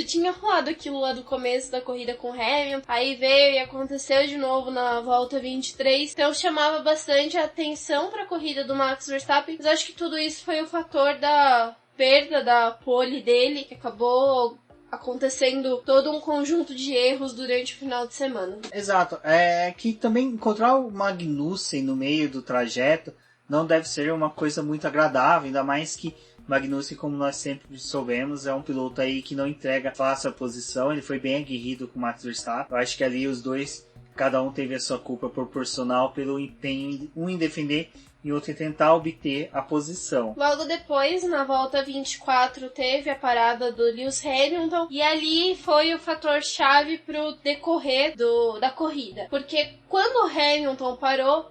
tinha rolado aquilo lá do começo da corrida com o Hamilton, aí veio e aconteceu de novo na volta 23, então chamava bastante a atenção para a corrida do Max Verstappen, mas acho que tudo isso foi o fator da perda da pole dele, que acabou acontecendo todo um conjunto de erros durante o final de semana. Exato, é que também encontrar o Magnussen no meio do trajeto não deve ser uma coisa muito agradável, ainda mais que Magnussen, como nós sempre soubemos, é um piloto aí que não entrega fácil a posição, ele foi bem aguerrido com o Max Verstappen. Eu acho que ali os dois, cada um teve a sua culpa proporcional pelo empenho, um em defender e outro em tentar obter a posição. Logo depois, na volta 24, teve a parada do Lewis Hamilton, e ali foi o fator chave pro decorrer da corrida, porque quando o Hamilton parou,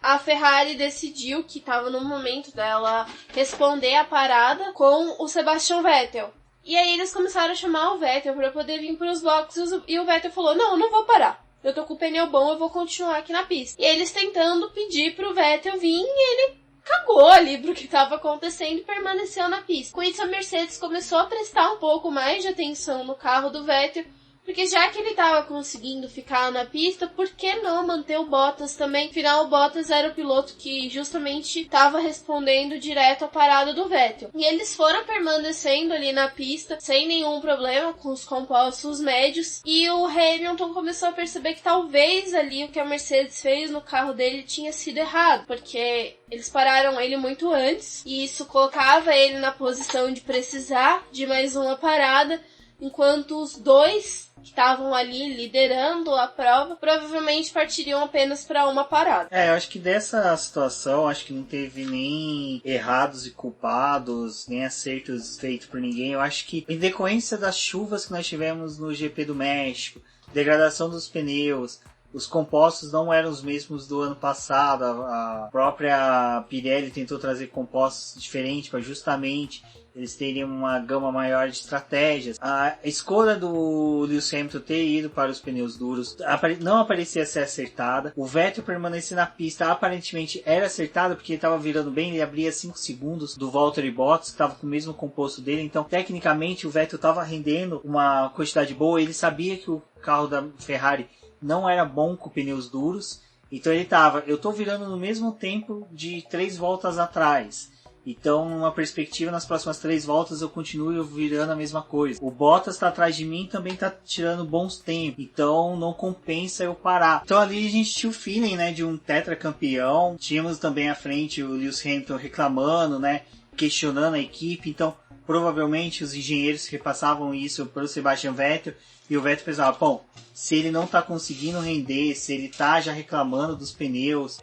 a Ferrari decidiu que estava no momento dela responder a parada com o Sebastian Vettel. E aí eles começaram a chamar o Vettel para poder vir para os boxes, e o Vettel falou: não, eu não vou parar. Eu tô com o pneu bom, eu vou continuar aqui na pista. E eles tentando pedir pro Vettel vir, e ele cagou ali pro que tava acontecendo e permaneceu na pista. Com isso, a Mercedes começou a prestar um pouco mais de atenção no carro do Vettel, porque já que ele tava conseguindo ficar na pista, por que não manter o Bottas também? Afinal, o Bottas era o piloto que justamente estava respondendo direto à parada do Vettel. E eles foram permanecendo ali na pista, sem nenhum problema, com os compostos médios. E o Hamilton começou a perceber que talvez ali o que a Mercedes fez no carro dele tinha sido errado, porque eles pararam ele muito antes, e isso colocava ele na posição de precisar de mais uma parada, enquanto os dois que estavam ali liderando a prova provavelmente partiriam apenas para uma parada. Eu acho que dessa situação, acho que não teve nem errados e culpados, nem acertos feitos por ninguém. Eu acho que em decorrência das chuvas que nós tivemos no GP do México, degradação dos pneus, os compostos não eram os mesmos do ano passado, a própria Pirelli tentou trazer compostos diferentes para justamente eles terem uma gama maior de estratégias. A escolha do Lewis Hamilton ter ido para os pneus duros não parecia ser acertada. O Vettel permanecer na pista aparentemente era acertado, porque ele estava virando bem, ele abria 5 segundos do Valtteri Bottas, que estava com o mesmo composto dele. Então, tecnicamente, o Vettel estava rendendo uma quantidade boa. Ele sabia que o carro da Ferrari não era bom com pneus duros. Então ele eu estou virando no mesmo tempo de 3 voltas atrás. Então, numa perspectiva, nas próximas 3 voltas eu continuo virando a mesma coisa. O Bottas está atrás de mim, também está tirando bons tempos. Então, não compensa eu parar. Então, ali a gente tinha o feeling, né, de um tetracampeão. Tínhamos também à frente o Lewis Hamilton reclamando, né, questionando a equipe. Então, provavelmente os engenheiros repassavam isso para o Sebastian Vettel. E o Vettel pensava, bom, se ele não está conseguindo render, se ele está já reclamando dos pneus,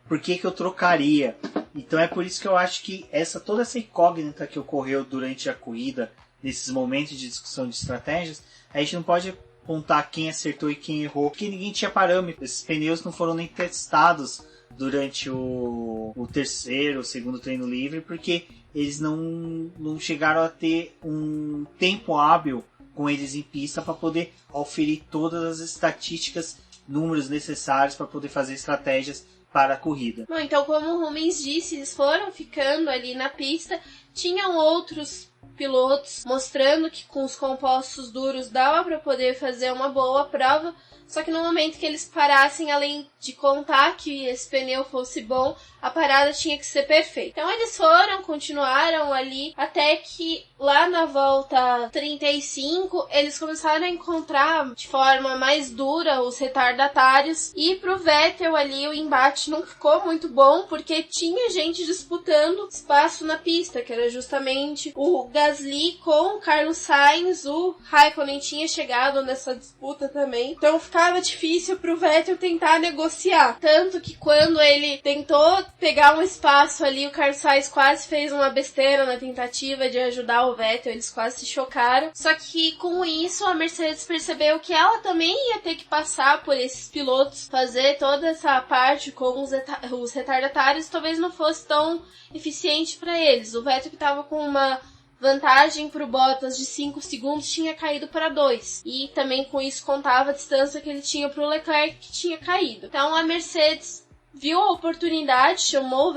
por que eu trocaria? Então é por isso que eu acho que toda essa incógnita que ocorreu durante a corrida, nesses momentos de discussão de estratégias, a gente não pode apontar quem acertou e quem errou, porque ninguém tinha parâmetro. Esses pneus não foram nem testados durante o terceiro, o segundo treino livre, porque eles não chegaram a ter um tempo hábil com eles em pista para poder oferir todas as estatísticas, números necessários para poder fazer estratégias para a corrida. Bom, então, como o Rubens disse, eles foram ficando ali na pista, tinham outros pilotos mostrando que com os compostos duros dava para poder fazer uma boa prova, só que no momento que eles parassem, além de contar que esse pneu fosse bom, a parada tinha que ser perfeita. Então eles continuaram ali, até que lá na volta 35, eles começaram a encontrar de forma mais dura os retardatários, e pro Vettel ali o embate não ficou muito bom, porque tinha gente disputando espaço na pista, que era justamente o Gasly com o Carlos Sainz. O Raikkonen tinha chegado nessa disputa também, então ficava difícil pro Vettel tentar negociar. Tanto que quando ele tentou pegar um espaço ali, o Carlos Sainz quase fez uma besteira na tentativa de ajudar o Vettel, eles quase se chocaram. Só que com isso a Mercedes percebeu que ela também ia ter que passar por esses pilotos, fazer toda essa parte com os retardatários, talvez não fosse tão eficiente para eles. O Vettel, que estava com uma vantagem para o Bottas de 5 segundos, tinha caído para 2. E também com isso contava a distância que ele tinha para o Leclerc, que tinha caído. Então a Mercedes viu a oportunidade, chamou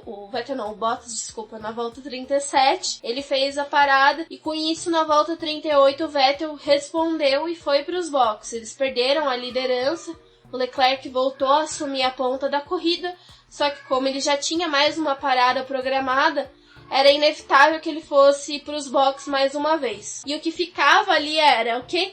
o Bottas, na volta 37. Ele fez a parada e com isso na volta 38 o Vettel respondeu e foi para os boxes. Eles perderam a liderança, o Leclerc voltou a assumir a ponta da corrida, só que como ele já tinha mais uma parada programada, era inevitável que ele fosse para os boxes mais uma vez. E o que ficava ali era o que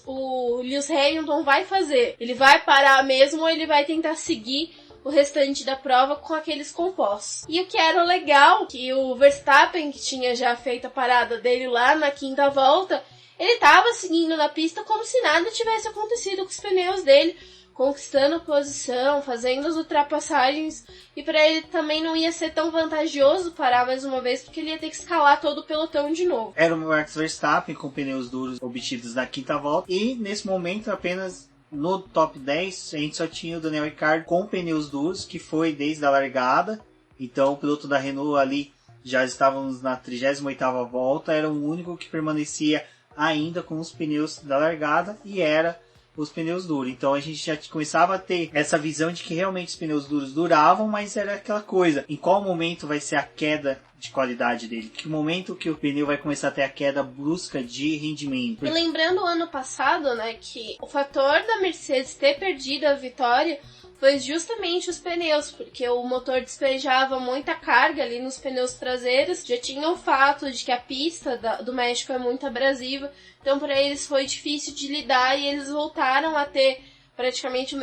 o Lewis Hamilton vai fazer. Ele vai parar mesmo ou ele vai tentar seguir o restante da prova com aqueles compostos. E o que era legal, que o Verstappen, que tinha já feito a parada dele lá na 5ª volta, ele estava seguindo na pista como se nada tivesse acontecido com os pneus dele, conquistando posição, fazendo as ultrapassagens, e para ele também não ia ser tão vantajoso parar mais uma vez, porque ele ia ter que escalar todo o pelotão de novo. Era o Max Verstappen com pneus duros obtidos na 5ª volta, e nesse momento apenas no top 10 a gente só tinha o Daniel Ricciardo com pneus duros, que foi desde a largada. Então o piloto da Renault ali, já estávamos na 38ª volta, era o único que permanecia ainda com os pneus da largada, e era os pneus duros. Então a gente já começava a ter essa visão de que realmente os pneus duros duravam, mas era aquela coisa, em qual momento vai ser a queda de qualidade dele? Que momento que o pneu vai começar a ter a queda brusca de rendimento? E lembrando o ano passado, né, que o fator da Mercedes ter perdido a vitória foi justamente os pneus, porque o motor despejava muita carga ali nos pneus traseiros. Já tinha o fato de que a pista do México é muito abrasiva, então para eles foi difícil de lidar, e eles voltaram a ter praticamente o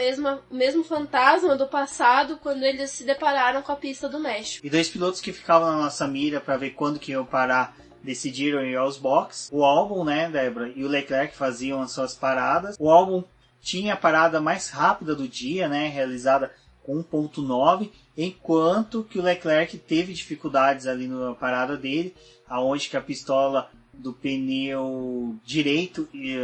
mesmo fantasma do passado quando eles se depararam com a pista do México. E 2 pilotos que ficavam na nossa mira para ver quando que iam parar decidiram ir aos boxes. O Albon, né, Débora, e o Leclerc faziam as suas paradas. O Albon tinha a parada mais rápida do dia, né, realizada com 1.9, enquanto que o Leclerc teve dificuldades ali na parada dele, aonde que a pistola do pneu direito e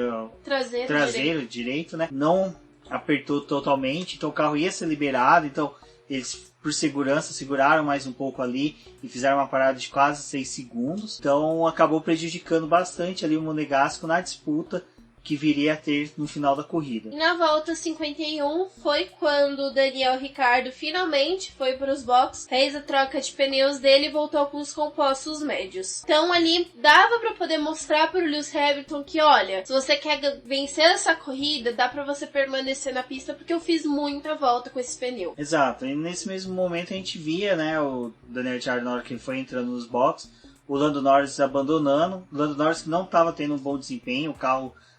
traseiro direito, né, não apertou totalmente, então o carro ia ser liberado, então eles, por segurança, seguraram mais um pouco ali e fizeram uma parada de quase 6 segundos. Então acabou prejudicando bastante ali o Monegasco na disputa que viria a ter no final da corrida. E na volta 51 foi quando o Daniel Ricciardo finalmente foi para os boxes, fez a troca de pneus dele e voltou com os compostos médios. Então ali dava para poder mostrar para o Lewis Hamilton que, olha, se você quer vencer essa corrida, dá para você permanecer na pista porque eu fiz muita volta com esse pneu. Exato, e nesse mesmo momento a gente via, né, o Daniel Ricciardo na hora que ele foi entrando nos boxes, o Lando Norris abandonando, o Lando Norris que não estava tendo um bom desempenho,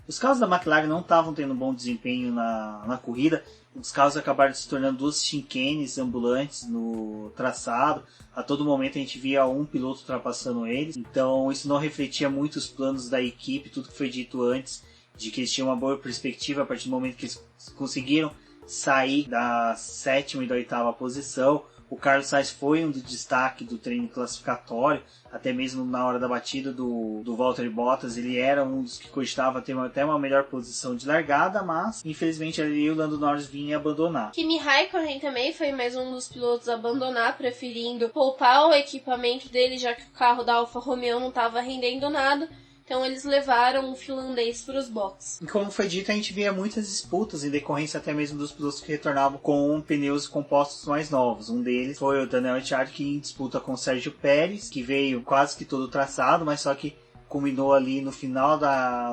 os carros da McLaren não estavam tendo um bom desempenho na corrida. Os carros acabaram se tornando 2 chicanes ambulantes no traçado. A todo momento a gente via um piloto ultrapassando eles. Então isso não refletia muito os planos da equipe, tudo que foi dito antes, de que eles tinham uma boa perspectiva a partir do momento que eles conseguiram sair da 7ª e da 8ª posição. O Carlos Sainz foi um do destaque do treino classificatório, até mesmo na hora da batida do Valtteri Bottas, ele era um dos que cogitava ter até uma melhor posição de largada, mas infelizmente ali o Lando Norris vinha abandonar. Kimi Raikkonen também foi mais um dos pilotos a abandonar, preferindo poupar o equipamento dele, já que o carro da Alfa Romeo não estava rendendo nada. Então eles levaram o finlandês para os boxes. E como foi dito, a gente via muitas disputas em decorrência até mesmo dos pilotos que retornavam com pneus compostos mais novos. Um deles foi o Daniel Ricciardo, que em disputa com o Sérgio Pérez, que veio quase que todo traçado, mas só que culminou ali no final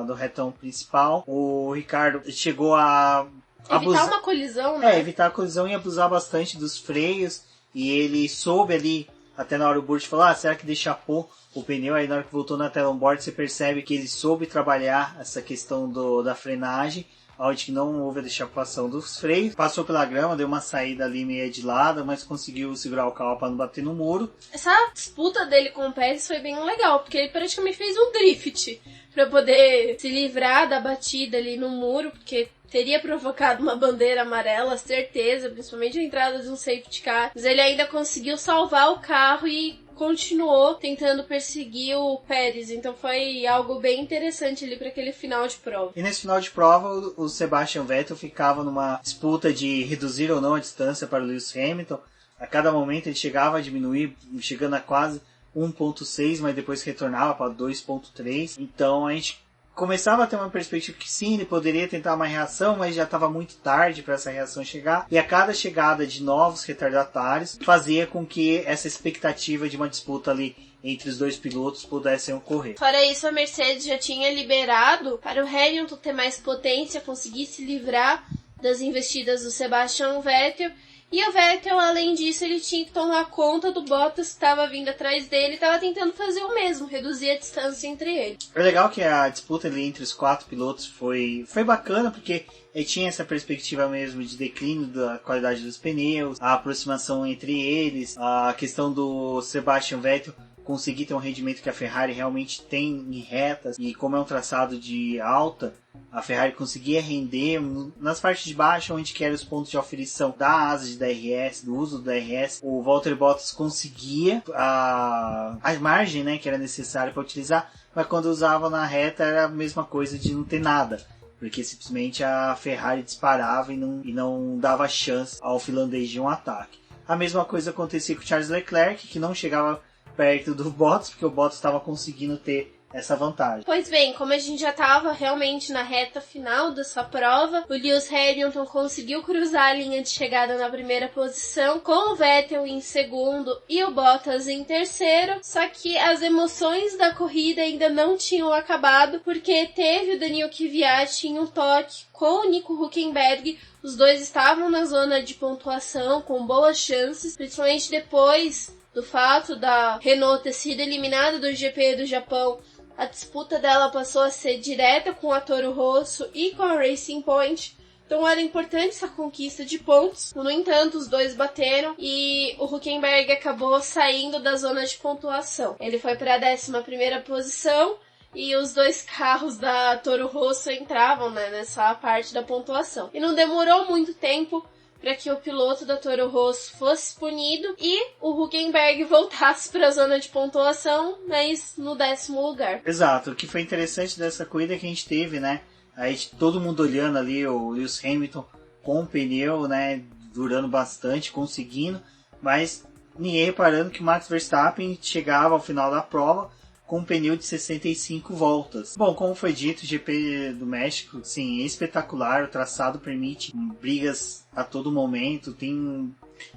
do retão principal. O Ricardo chegou a evitar uma colisão, né? Evitar a colisão e abusar bastante dos freios. E ele soube ali, até na hora o Burt falou, será que deixa pôr o pneu? Aí na hora que voltou na tela on-board você percebe que ele soube trabalhar essa questão da frenagem, onde não houve a deixapação dos freios, passou pela grama, deu uma saída ali meio de lado, mas conseguiu segurar o carro para não bater no muro. Essa disputa dele com o Pérez foi bem legal, porque ele praticamente fez um drift para poder se livrar da batida ali no muro, porque teria provocado uma bandeira amarela, certeza, principalmente a entrada de um safety car, mas ele ainda conseguiu salvar o carro e continuou tentando perseguir o Pérez, então foi algo bem interessante ali para aquele final de prova. E nesse final de prova, o Sebastian Vettel ficava numa disputa de reduzir ou não a distância para o Lewis Hamilton. A cada momento ele chegava a diminuir, chegando a quase 1.6, mas depois retornava para 2.3. Então a gente começava a ter uma perspectiva que sim, ele poderia tentar uma reação, mas já estava muito tarde para essa reação chegar. E a cada chegada de novos retardatários fazia com que essa expectativa de uma disputa ali entre os dois pilotos pudessem ocorrer. Fora isso, a Mercedes já tinha liberado para o Hamilton ter mais potência, conseguir se livrar das investidas do Sebastian Vettel. E o Vettel, além disso, ele tinha que tomar conta do Bottas que estava vindo atrás dele e estava tentando fazer o mesmo, reduzir a distância entre eles. É legal que a disputa ali entre os 4 pilotos foi bacana, porque ele tinha essa perspectiva mesmo de declínio da qualidade dos pneus, a aproximação entre eles, a questão do Sebastian Vettel conseguir ter um rendimento que a Ferrari realmente tem em retas, e como é um traçado de alta, a Ferrari conseguia render nas partes de baixo, onde que eram os pontos de aferição da asa de DRS, do uso do DRS. O Valtteri Bottas conseguia a margem, né, que era necessária para utilizar, mas quando usava na reta era a mesma coisa de não ter nada, porque simplesmente a Ferrari disparava e não dava chance ao finlandês de um ataque. A mesma coisa acontecia com o Charles Leclerc, que não chegava perto do Bottas, porque o Bottas estava conseguindo ter essa vantagem. Pois bem, como a gente já estava realmente na reta final dessa prova, o Lewis Hamilton conseguiu cruzar a linha de chegada na primeira posição, com o Vettel em segundo e o Bottas em terceiro, só que as emoções da corrida ainda não tinham acabado, porque teve o Daniil Kvyat em um toque com o Nico Hülkenberg. Os dois estavam na zona de pontuação com boas chances, principalmente depois do fato da Renault ter sido eliminada do GP do Japão. A disputa dela passou a ser direta com a Toro Rosso e com a Racing Point. Então era importante essa conquista de pontos. No entanto, os dois bateram e o Hülkenberg acabou saindo da zona de pontuação. Ele foi para a 11ª posição e os dois carros da Toro Rosso entravam, né, nessa parte da pontuação. E não demorou muito tempo para que o piloto da Toro Rosso fosse punido e o Hülkenberg voltasse para a zona de pontuação, mas no 10º lugar. Exato, o que foi interessante dessa corrida é que a gente teve, né, aí todo mundo olhando ali o Lewis Hamilton com o pneu, né, durando bastante, conseguindo, mas ninguém reparando que o Max Verstappen chegava ao final da prova com um pneu de 65 voltas. Bom, como foi dito, o GP do México, sim, é espetacular, o traçado permite brigas a todo momento, tem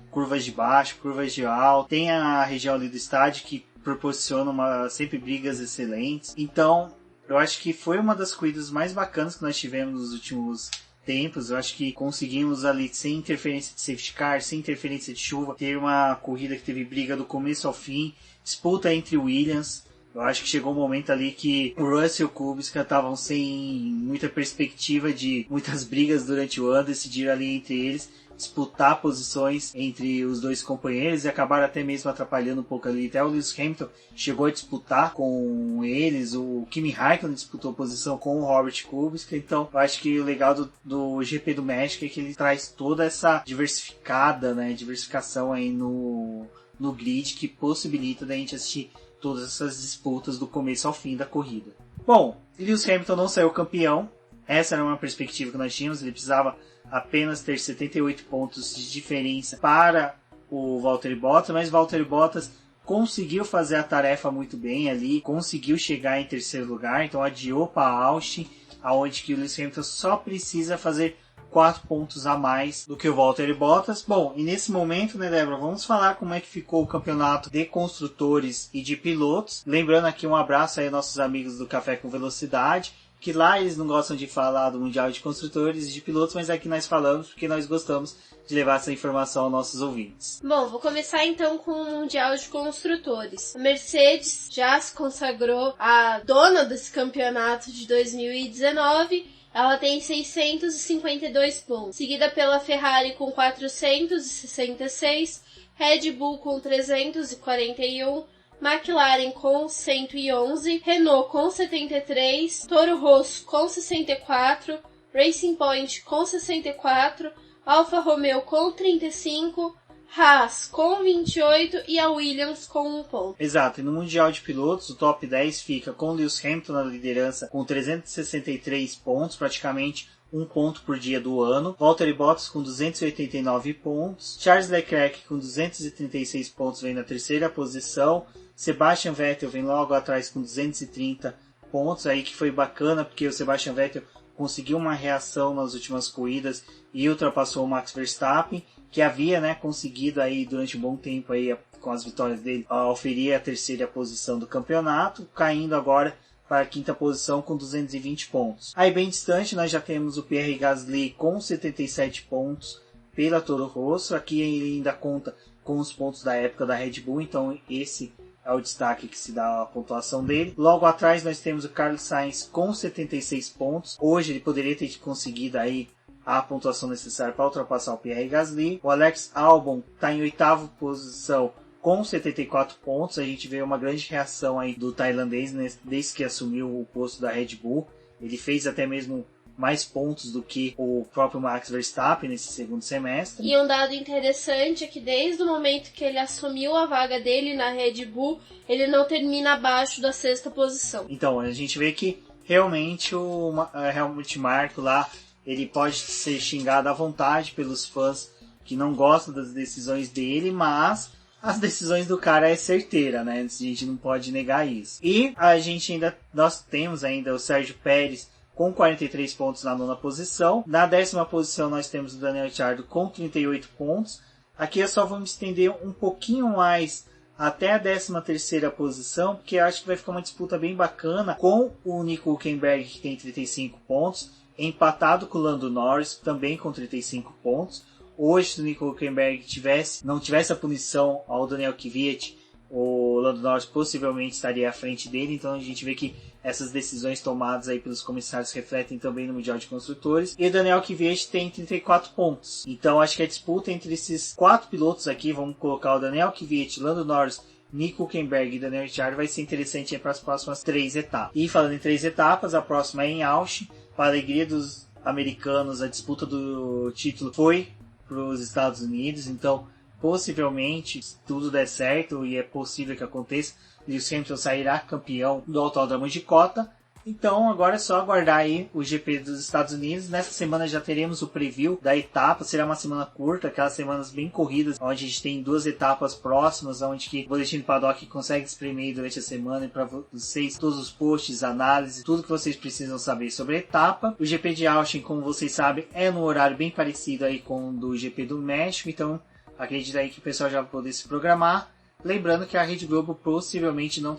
curvas de baixo, curvas de alto, tem a região ali do estádio que proporciona sempre brigas excelentes. Então, eu acho que foi uma das corridas mais bacanas que nós tivemos nos últimos tempos. Eu acho que conseguimos ali, sem interferência de safety car, sem interferência de chuva, ter uma corrida que teve briga do começo ao fim, disputa entre Williams. Eu acho que chegou um momento ali que o Russell e o Kubica estavam sem muita perspectiva de muitas brigas durante o ano, decidiram ali entre eles disputar posições entre os dois companheiros e acabaram até mesmo atrapalhando um pouco ali. Até o Lewis Hamilton chegou a disputar com eles, o Kimi Raikkonen disputou posição com o Robert Kubica. Então eu acho que o legal do GP do México é que ele traz toda essa diversificação aí no grid, que possibilita da gente assistir todas essas disputas do começo ao fim da corrida. Bom, Lewis Hamilton não saiu campeão. Essa era uma perspectiva que nós tínhamos. Ele precisava apenas ter 78 pontos de diferença para o Valtteri Bottas, mas Valtteri Bottas conseguiu fazer a tarefa muito bem ali, conseguiu chegar em terceiro lugar, então adiou para Austin, aonde que o Lewis Hamilton só precisa fazer 4 pontos a mais do que o Valtteri Bottas. Bom, e nesse momento, né, Débora, vamos falar como é que ficou o campeonato de construtores e de pilotos. Lembrando aqui um abraço aí aos nossos amigos do Café com Velocidade, que lá eles não gostam de falar do Mundial de Construtores e de Pilotos, mas aqui nós falamos porque nós gostamos de levar essa informação aos nossos ouvintes. Bom, vou começar então com o Mundial de Construtores. A Mercedes já se consagrou a dona desse campeonato de 2019. Ela tem 652 pontos, seguida pela Ferrari com 466, Red Bull com 341, McLaren com 111, Renault com 73, Toro Rosso com 64, Racing Point com 64, Alfa Romeo com 35, Haas com 28 e a Williams com 1 ponto. Exato, e no Mundial de Pilotos o top 10 fica com Lewis Hamilton na liderança com 363 pontos, praticamente 1 ponto por dia do ano. Valtteri Bottas com 289 pontos. Charles Leclerc com 236 pontos vem na terceira posição. Sebastian Vettel vem logo atrás com 230 pontos, aí que foi bacana porque o Sebastian Vettel conseguiu uma reação nas últimas corridas e ultrapassou o Max Verstappen, que havia, né, conseguido aí durante um bom tempo aí, com as vitórias dele, oferir a terceira posição do campeonato, caindo agora para a quinta posição com 220 pontos. Aí bem distante nós já temos o Pierre Gasly com 77 pontos pela Toro Rosso. Aqui ele ainda conta com os pontos da época da Red Bull, então esse é o destaque que se dá a pontuação dele. Logo atrás nós temos o Carlos Sainz com 76 pontos. Hoje ele poderia ter conseguido aí a pontuação necessária para ultrapassar o Pierre Gasly. O Alex Albon está em oitava posição com 74 pontos. A gente vê uma grande reação aí do tailandês desde que assumiu o posto da Red Bull. Ele fez até mesmo mais pontos do que o próprio Max Verstappen nesse segundo semestre. E um dado interessante é que desde o momento que ele assumiu a vaga dele na Red Bull, ele não termina abaixo da sexta posição. Então, a gente vê que realmente o Helmut Marko lá, ele pode ser xingado à vontade pelos fãs que não gostam das decisões dele, mas as decisões do cara é certeira, né? A gente não pode negar isso. E nós temos ainda o Sérgio Pérez com 43 pontos na nona posição. Na décima posição nós temos o Daniel Ricciardo com 38 pontos. Aqui eu só vou me estender um pouquinho mais até a 13ª posição, porque eu acho que vai ficar uma disputa bem bacana com o Nico Hülkenberg, que tem 35 pontos, empatado com o Lando Norris, também com 35 pontos. Hoje, se o Nico Hülkenberg não tivesse a punição ao Daniel Kvyat, o Lando Norris possivelmente estaria à frente dele. Então a gente vê que essas decisões tomadas aí pelos comissários refletem também no Mundial de Construtores. E o Daniel Kvyat tem 34 pontos. Então acho que a disputa entre esses 4 pilotos aqui, vamos colocar o Daniel Kvyat, Lando Norris, Nico Hülkenberg e Daniel Ricciardo, vai ser interessante para as próximas 3 etapas. E falando em 3 etapas, a próxima é em Austin. Para a alegria dos americanos, a disputa do título foi para os Estados Unidos. Então, possivelmente, se tudo der certo, e é possível que aconteça, Lewis Hamilton sairá campeão do Autódromo de Cota. Então agora é só aguardar aí o GP dos Estados Unidos. Nessa semana já teremos o preview da etapa. Será uma semana curta, aquelas semanas bem corridas, onde a gente tem 2 etapas próximas, onde que o Boletim do Paddock consegue espremer durante a semana, e para vocês todos os posts, análises, tudo que vocês precisam saber sobre a etapa. O GP de Austin, como vocês sabem, é no horário bem parecido aí com o do GP do México, então acredito aí que o pessoal já vai poder se programar. Lembrando que a Rede Globo possivelmente não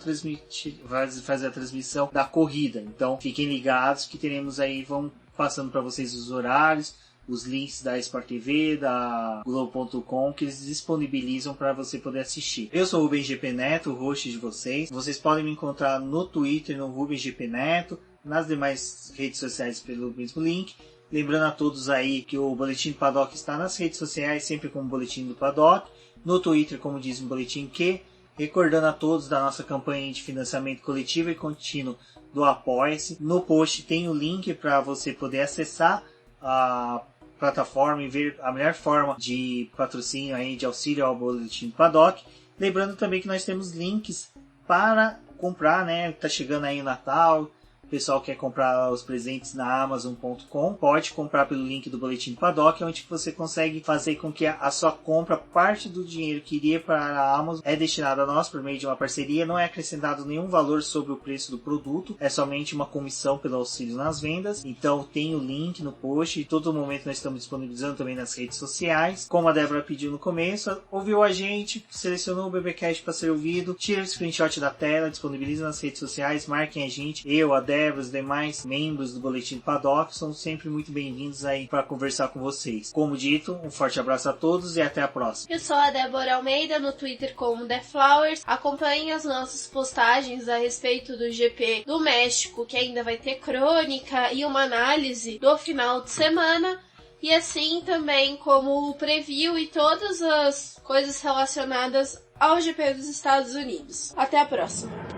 vai fazer a transmissão da corrida. Então fiquem ligados que teremos aí, vão passando para vocês os horários, os links da Sport TV, da Globo.com, que eles disponibilizam para você poder assistir. Eu sou o Rubens GP Neto, o host de vocês. Vocês podem me encontrar no Twitter, no Rubens GP Neto, nas demais redes sociais pelo mesmo link. Lembrando a todos aí que o Boletim do Paddock está nas redes sociais, sempre como Boletim do Paddock. No Twitter, como diz o Boletim Q. Recordando a todos da nossa campanha de financiamento coletivo e contínuo do Apoia-se. No post tem o link para você poder acessar a plataforma e ver a melhor forma de patrocínio aí, de auxílio ao Boletim do Paddock. Lembrando também que nós temos links para comprar, né? Tá chegando aí o Natal. O pessoal quer comprar os presentes na Amazon.com, pode comprar pelo link do Boletim do Paddock, onde você consegue fazer com que a sua compra, parte do dinheiro que iria para a Amazon, é destinado a nós por meio de uma parceria, não é acrescentado nenhum valor sobre o preço do produto, é somente uma comissão pelo auxílio nas vendas. Então tem o link no post, e todo momento nós estamos disponibilizando também nas redes sociais. Como a Débora pediu no começo, ouviu a gente, selecionou o BBcast para ser ouvido, tira o screenshot da tela, disponibiliza nas redes sociais, marquem a gente, eu, a Débora, os demais membros do Boletim do Paddock são sempre muito bem-vindos aí para conversar com vocês. Como dito, um forte abraço a todos e até a próxima. Eu sou a Débora Almeida, no Twitter como The Flowers. Acompanhem as nossas postagens a respeito do GP do México, que ainda vai ter crônica e uma análise do final de semana. E assim também como o preview e todas as coisas relacionadas ao GP dos Estados Unidos. Até a próxima!